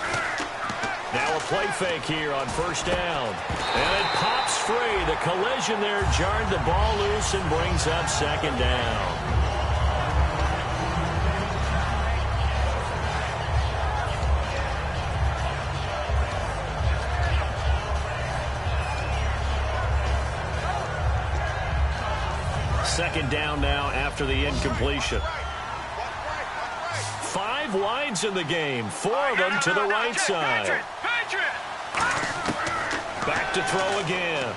[SPEAKER 3] Now a play fake here on first down. And it pops free. The collision there jarred the ball loose and brings up second down. Second down now after the incompletion. 5 wides in the game, 4 of them to the right side. Back to throw again.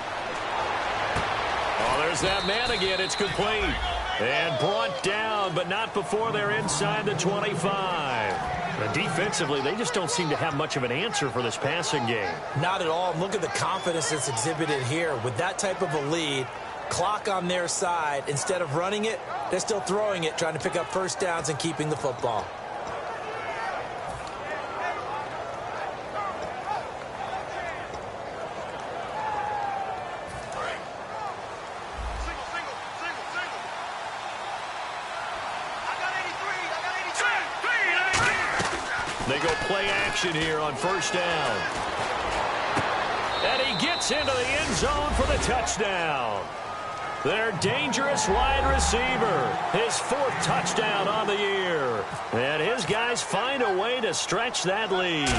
[SPEAKER 3] Oh, there's that man again. It's complete. And brought down, but not before they're inside the 25. But defensively, they just don't seem to have much of an answer for this passing game.
[SPEAKER 4] Not at all. Look at the confidence that's exhibited here. With that type of a lead, clock on their side, instead of running it, they're still throwing it, trying to pick up first downs and keeping the football.
[SPEAKER 3] They go play action here on first down. And he gets into the end zone for the touchdown. Their dangerous wide receiver. His 4th touchdown on the year. And his guys find a way to stretch that lead.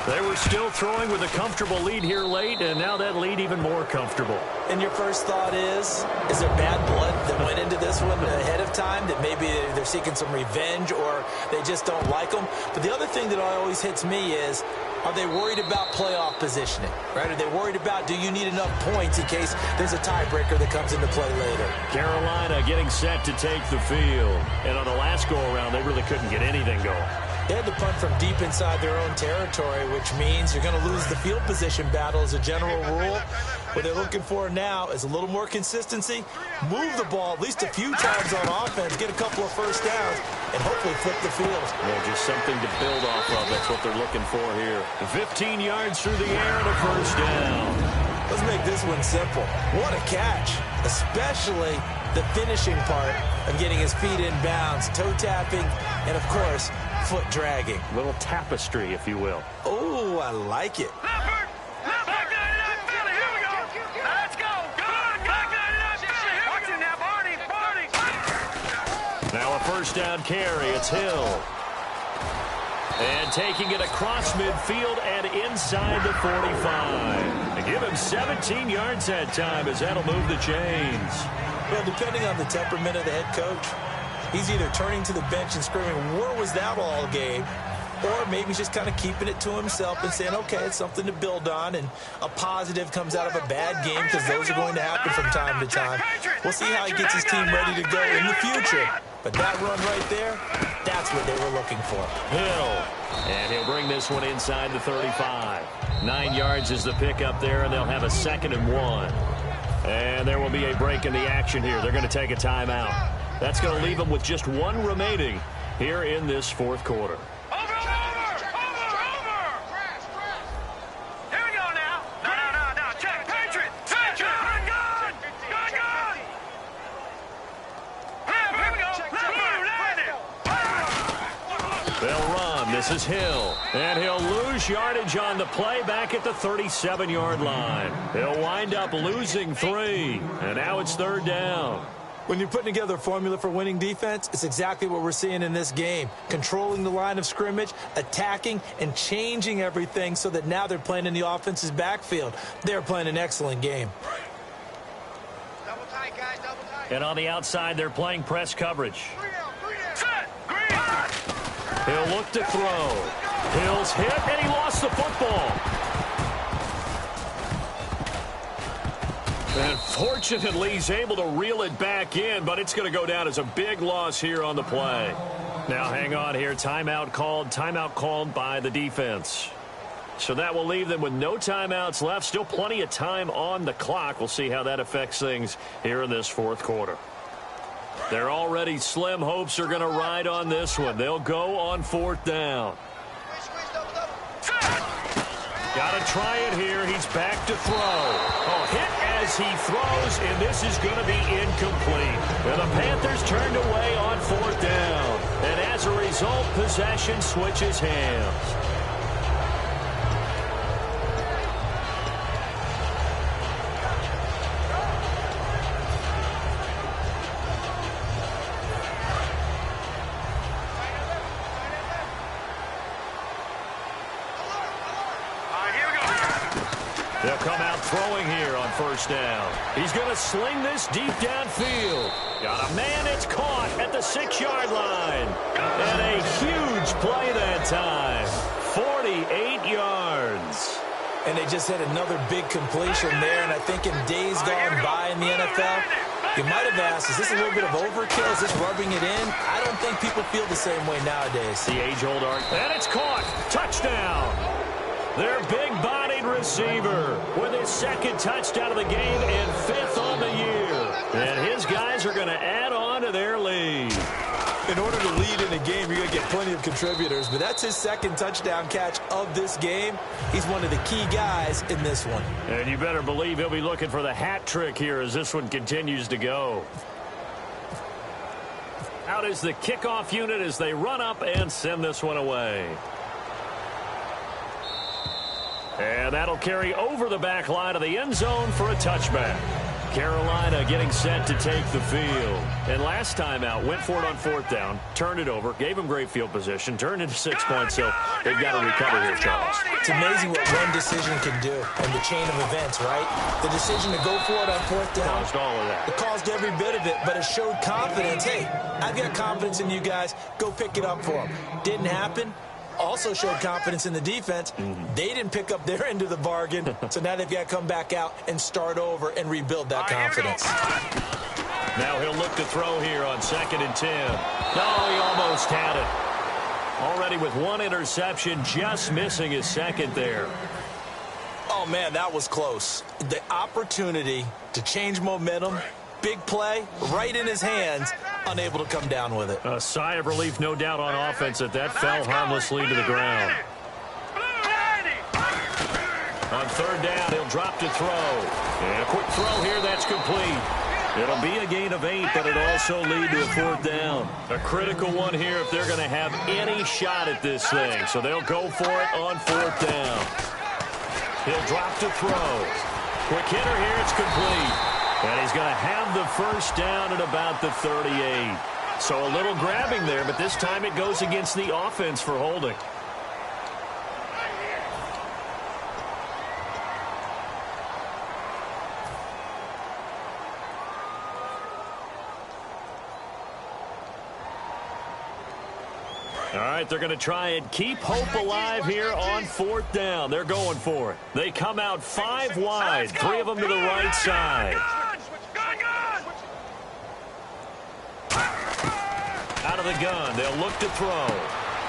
[SPEAKER 3] They were still throwing with a comfortable lead here late, and now that lead even more comfortable.
[SPEAKER 4] And your first thought is there bad blood that went into this one ahead of time, that maybe they're seeking some revenge or they just don't like them? But the other thing that always hits me is, are they worried about playoff positioning, right? Are they worried about, do you need enough points in case there's a tiebreaker that comes into play later?
[SPEAKER 3] Carolina getting set to take the field. And on the last go-around, they really couldn't get anything going.
[SPEAKER 4] They had to punt from deep inside their own territory, which means you're going to lose the field position battle as a general rule. What they're looking for now is a little more consistency, move the ball at least a few times on offense, get a couple of first downs, and hopefully flip the field.
[SPEAKER 3] Yeah, just something to build off of. That's what they're looking for here. 15 yards through the air and a first down.
[SPEAKER 4] Let's make this one simple. What a catch, especially the finishing part of getting his feet in bounds, toe tapping, and, of course, foot dragging.
[SPEAKER 3] A little tapestry, if you will.
[SPEAKER 4] Oh, I like it.
[SPEAKER 3] Now a first down carry. It's Hill. And taking it across midfield and inside the 45. And give him 17 yards that time, as that'll move the chains.
[SPEAKER 4] Well, depending on the temperament of the head coach, he's either turning to the bench and screaming, where was that all game? Or maybe he's just kind of keeping it to himself and saying, okay, it's something to build on, and a positive comes out of a bad game, because those are going to happen from time to time. We'll see how he gets his team ready to go in the future. But that run right there, that's what they were looking for.
[SPEAKER 3] Hill. And he'll bring this one inside the 35. 9 yards is the pickup there, and they'll have a 2nd and 1. And there will be a break in the action here. They're going to take a timeout. That's going to leave them with just 1 remaining here in this 4th quarter. This is Hill, and he'll lose yardage on the play back at the 37-yard line. He'll wind up losing 3, and now it's 3rd down.
[SPEAKER 4] When you're putting together a formula for winning defense, it's exactly what we're seeing in this game. Controlling the line of scrimmage, attacking, and changing everything so that now they're playing in the offense's backfield. They're playing an excellent game.
[SPEAKER 5] Double tight, guys, double tight.
[SPEAKER 3] And on the outside, they're playing press coverage. He'll look to throw. Hill's hit, and he lost the football. And fortunately, he's able to reel it back in, but it's going to go down as a big loss here on the play. Now, hang on here. Timeout called by the defense. So that will leave them with no timeouts left. Still plenty of time on the clock. We'll see how that affects things here in this fourth quarter. Their already slim hopes are going to ride on this one. They'll go on fourth down. Got to try it here. He's back to throw. Oh, hit as he throws, and this is going to be incomplete. And the Panthers turned away on fourth down. And as a result, possession switches hands. They'll come out throwing here on first down. He's going to sling this deep downfield. Got a man, it's caught at the 6-yard line. And a huge play that time. 48 yards.
[SPEAKER 4] And they just hit another big completion there. And I think in days gone by in the NFL, you might have asked, is this a little bit of overkill? Is this rubbing it in? I don't think people feel the same way nowadays.
[SPEAKER 3] The age-old arc. And it's caught. Touchdown. Their big-bodied receiver with his second touchdown of the game and 5th on the year. And his guys are going to add on to their lead.
[SPEAKER 4] In order to lead in a game, you're going to get plenty of contributors, but that's his second touchdown catch of this game. He's one of the key guys in this one.
[SPEAKER 3] And you better believe he'll be looking for the hat trick here as this one continues to go. Out is the kickoff unit as they run up and send this one away. And that'll carry over the back line of the end zone for a touchback. Carolina getting set to take the field. And last time out, went for it on fourth down, turned it over, gave them great field position, turned into 6 points, so they've got to recover here, Charles.
[SPEAKER 4] It's amazing what one decision can do in the chain of events, right? The decision to go for it on fourth down.
[SPEAKER 3] Caused all of that.
[SPEAKER 4] It caused every bit of it, but it showed confidence. Hey, I've got confidence in you guys. Go pick it up for them. Didn't happen. Also showed confidence in the defense. They didn't pick up their end of the bargain, so now they've got to come back out and start over and rebuild that confidence.
[SPEAKER 3] Now he'll look to throw here on 2nd and 10. No, he almost had it. Already with one interception, just missing his second there.
[SPEAKER 4] Oh, man, that was close. The opportunity to change momentum, big play, right in his hands, unable to come down with it.
[SPEAKER 3] A sigh of relief, no doubt, on offense that fell harmlessly to the ground. On 3rd down, he'll drop to throw. And a quick throw here, that's complete. It'll be a gain of 8, but it'll also lead to a 4th down. A critical one here if they're going to have any shot at this thing. So they'll go for it on 4th down. He'll drop to throw. Quick hitter here, it's complete. And he's going to have the first down at about the 38. So a little grabbing there, but this time it goes against the offense for holding. All right, they're going to try and keep hope alive here on 4th down. They're going for it. They come out 5 wide, 3 of them to the right side. Out of the gun, they'll look to throw.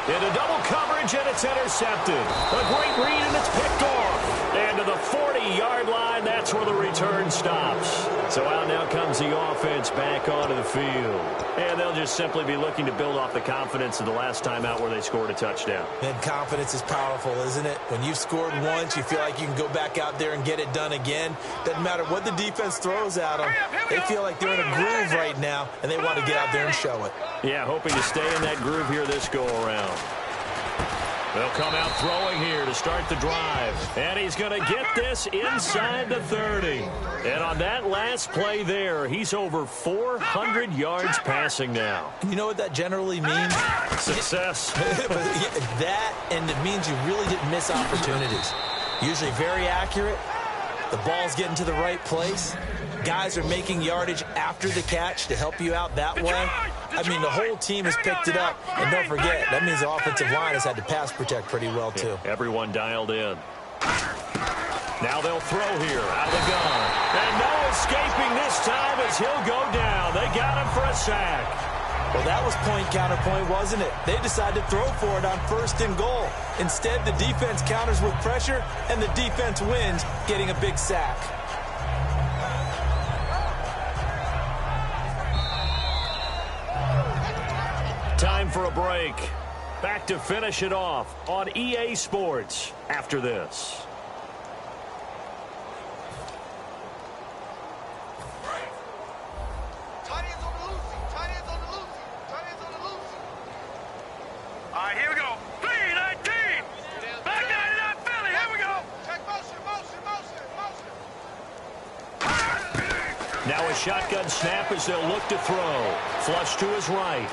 [SPEAKER 3] Into double coverage, and it's intercepted. A great read, and it's picked off. And to the 40-yard line, that's where the return stops. So out now comes the offense back onto the field. And they'll just simply be looking to build off the confidence of the last time out where they scored a touchdown.
[SPEAKER 4] And confidence is powerful, isn't it? When you've scored once, you feel like you can go back out there and get it done again. Doesn't matter what the defense throws at them. They feel like they're in a groove right now, and they want to get out there and show it.
[SPEAKER 3] Yeah, hoping to stay in that groove here this go-around. They'll come out throwing here to start the drive. And he's going to get this inside the 30. And on that last play there, he's over 400 yards passing now.
[SPEAKER 4] You know what that generally means?
[SPEAKER 3] Success.
[SPEAKER 4] That, and it means you really didn't miss opportunities. Usually very accurate. The ball's getting to the right place. Guys are making yardage after the catch to help you out that way. I mean, the whole team has picked it up. And don't forget, that means the offensive line has had to pass protect pretty well, too.
[SPEAKER 3] Yeah, everyone dialed in. Now they'll throw here out of the gun. And no escaping this time as he'll go down. They got him for a sack.
[SPEAKER 4] Well, that was point counterpoint, wasn't it? They decided to throw for it on 1st and goal. Instead, the defense counters with pressure, and the defense wins, getting a big sack.
[SPEAKER 3] Time for a break. Back to finish it off on EA Sports after this.
[SPEAKER 5] All right, here we go. 3-19. Back 99 Philly. Here we go. Check motion.
[SPEAKER 3] Now a shotgun snap as they'll look to throw. Flush to his right.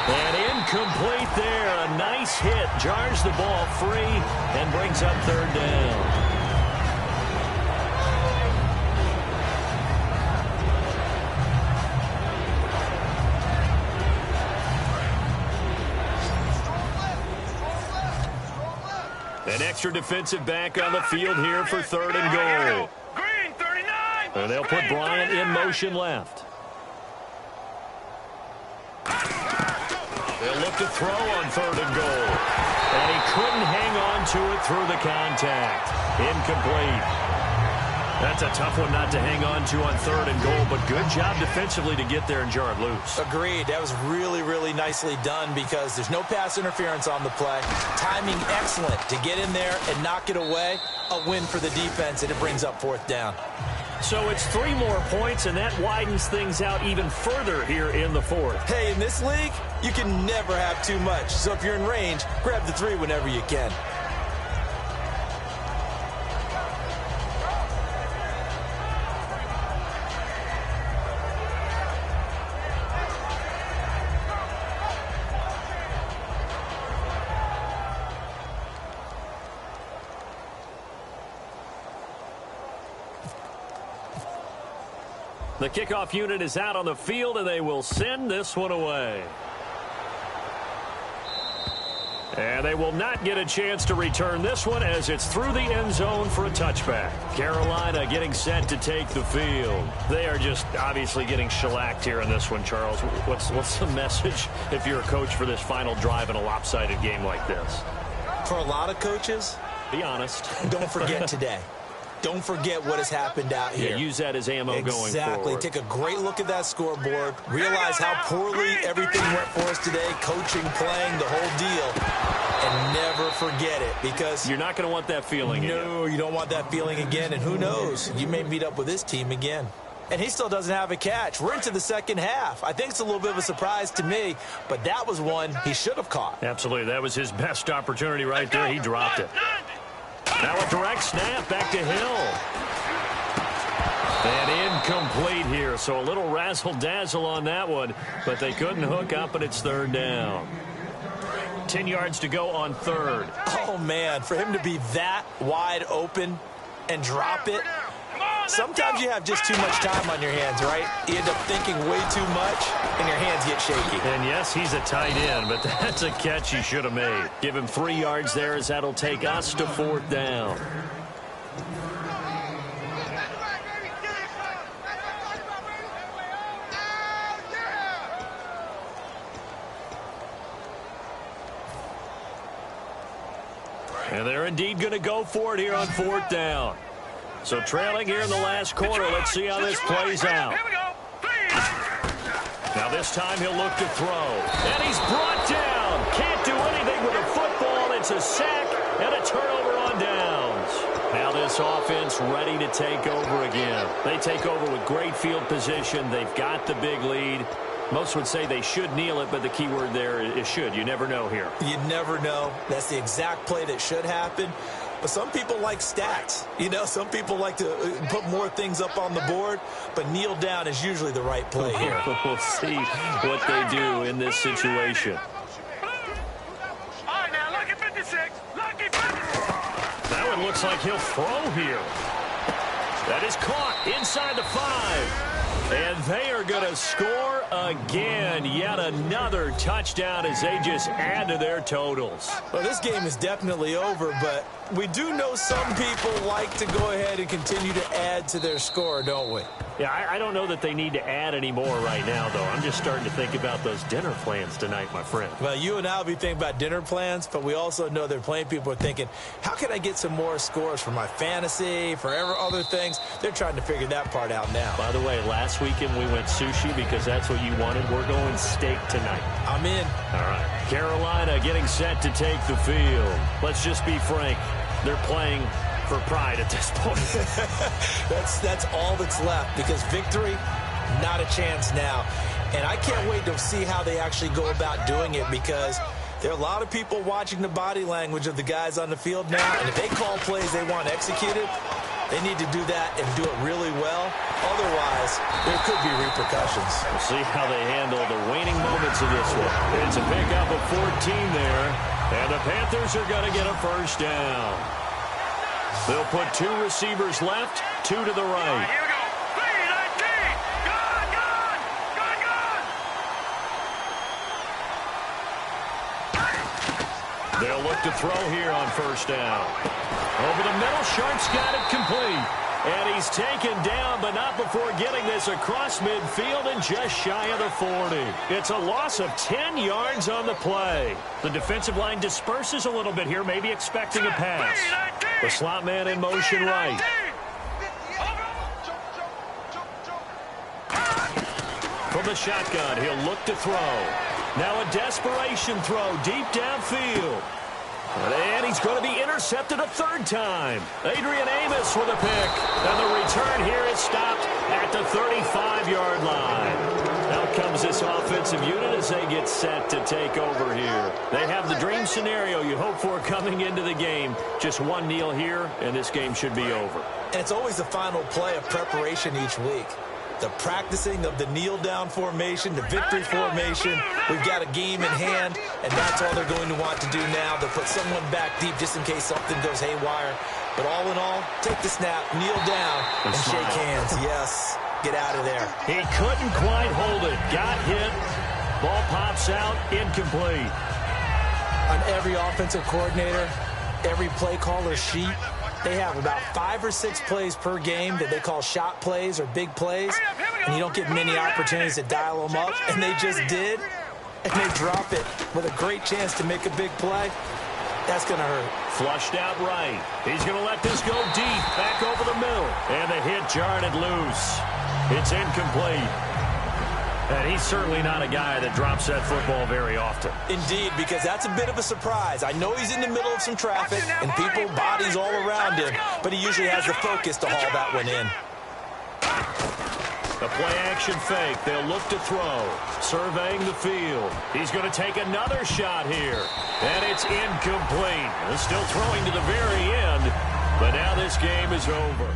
[SPEAKER 3] And incomplete there. A nice hit. Jars the ball free and brings up 3rd down. An extra defensive back on the field here for 3rd and goal.
[SPEAKER 5] Green 39.
[SPEAKER 3] And they'll put Bryant in motion left. They'll look to throw on 3rd and goal. And he couldn't hang on to it through the contact. Incomplete. That's a tough one not to hang on to on 3rd and goal, but good job defensively to get there and jar it loose.
[SPEAKER 4] Agreed. That was really, really nicely done because there's no pass interference on the play. Timing excellent to get in there and knock it away. A win for the defense, and it brings up 4th down.
[SPEAKER 3] So it's 3 more points, and that widens things out even further here in the 4th.
[SPEAKER 4] Hey, in this league, you can never have too much. So if you're in range, grab the 3 whenever you can.
[SPEAKER 3] The kickoff unit is out on the field, and they will send this one away. And they will not get a chance to return this one as it's through the end zone for a touchback. Carolina getting set to take the field. They are just obviously getting shellacked here in this one, Charles. What's the message if you're a coach for this final drive in a lopsided game like this?
[SPEAKER 4] For a lot of coaches,
[SPEAKER 3] be honest.
[SPEAKER 4] Don't forget today. Don't forget what has happened out here.
[SPEAKER 3] Yeah, use that as ammo going forward.
[SPEAKER 4] Exactly. Take a great look at that scoreboard. Realize how poorly everything went for us today. Coaching, playing, the whole deal. And never forget it because
[SPEAKER 3] you're not going to want that feeling again.
[SPEAKER 4] No, you don't want that feeling again. And who knows? You may meet up with this team again. And he still doesn't have a catch. We're into the second half. I think it's a little bit of a surprise to me, but that was one he should have caught.
[SPEAKER 3] Absolutely. That was his best opportunity right there. He dropped it. Now a direct snap back to Hill. And incomplete here, so a little razzle-dazzle on that one, but they couldn't hook up, and it's 3rd down. 10 yards to go on 3rd.
[SPEAKER 4] Oh, man, for him to be that wide open and drop it, sometimes you have just too much time on your hands, right? You end up thinking way too much, and your hands get shaky.
[SPEAKER 3] And yes, he's a tight end, but that's a catch he should have made. Give him 3 yards there as that'll take us to 4th down. And they're indeed going to go for it here on 4th down. So trailing here in the last quarter. Let's see how this plays out. Now this time he'll look to throw. And he's brought down. Can't do anything with a football. It's a sack and a turnover on downs. Now this offense ready to take over again. They take over with great field position. They've got the big lead. Most would say they should kneel it, but the key word there is should. You never know here.
[SPEAKER 4] You never know. That's the exact play that should happen. But some people like stats. You know, some people like to put more things up on the board, but kneel down is usually the right play here.
[SPEAKER 3] We'll see what they do in this situation.
[SPEAKER 5] All right, now, lucky 56. Lucky 56.
[SPEAKER 3] That one looks like he'll throw here. That is caught inside the 5. And they are going to score again. Yet another touchdown as they just add to their totals.
[SPEAKER 4] Well, this game is definitely over, but we do know some people like to go ahead and continue to add to their score, don't we?
[SPEAKER 3] Yeah, I don't know that they need to add any more right now, though. I'm just starting to think about those dinner plans tonight, my friend.
[SPEAKER 4] Well, you and I will be thinking about dinner plans, but we also know they're playing people are thinking, how can I get some more scores for my fantasy, for other things? They're trying to figure that part out now.
[SPEAKER 3] By the way, last weekend we went sushi because that's what you wanted. We're going steak tonight.
[SPEAKER 4] I'm in.
[SPEAKER 3] All right. Carolina getting set to take the field. Let's just be frank. They're playing for pride at this point.
[SPEAKER 4] That's all that's left, because victory, not a chance now. And I can't wait to see how they actually go about doing it, because there are a lot of people watching the body language of the guys on the field now, and if they call plays they want executed, they need to do that and do it really well. Otherwise, there could be repercussions.
[SPEAKER 3] We'll see how they handle the waning moments of this one. It's a pickup of 14 there, and the Panthers are going to get a first down. They'll put 2 receivers left, 2 to the right.
[SPEAKER 5] Here we go. 3-19. Gone.
[SPEAKER 3] They'll look to throw here on first down. Over the middle, Sharp's got it complete. And he's taken down, but not before getting this across midfield and just shy of the 40. It's a loss of 10 yards on the play. The defensive line disperses a little bit here, maybe expecting a pass. The slot man in motion right. From the shotgun, he'll look to throw. Now a desperation throw deep downfield. And he's going to be intercepted a third time. Adrian Amos with a pick. And the return here is stopped at the 35-yard line. Out comes this offensive unit as they get set to take over here. They have the dream scenario you hope for coming into the game. Just one kneel here, and this game should be over.
[SPEAKER 4] And it's always the final play of preparation each week. The practicing of the kneel-down formation, the victory formation. We've got a game in hand, and that's all they're going to want to do now. They'll put someone back deep just in case something goes haywire. But all in all, take the snap, kneel down, and shake hands. Yes, get out of there.
[SPEAKER 3] He couldn't quite hold it. Got hit. Ball pops out, incomplete.
[SPEAKER 4] On every offensive coordinator, every play caller sheet, they have about 5 or 6 plays per game that they call shot plays or big plays, and you don't get many opportunities to dial them up, and they just did, and they drop it with a great chance to make a big play. That's going to hurt.
[SPEAKER 3] Flushed out right. He's going to let this go deep, back over the middle, and the hit jarred it loose. It's incomplete. And he's certainly not a guy that drops that football very often.
[SPEAKER 4] Indeed, because that's a bit of a surprise. I know he's in the middle of some traffic and people, bodies all around him, but he usually has the focus to haul that one in.
[SPEAKER 3] The play-action fake. They'll look to throw. Surveying the field. He's going to take another shot here. And it's incomplete. Still throwing to the very end, but now this game is over.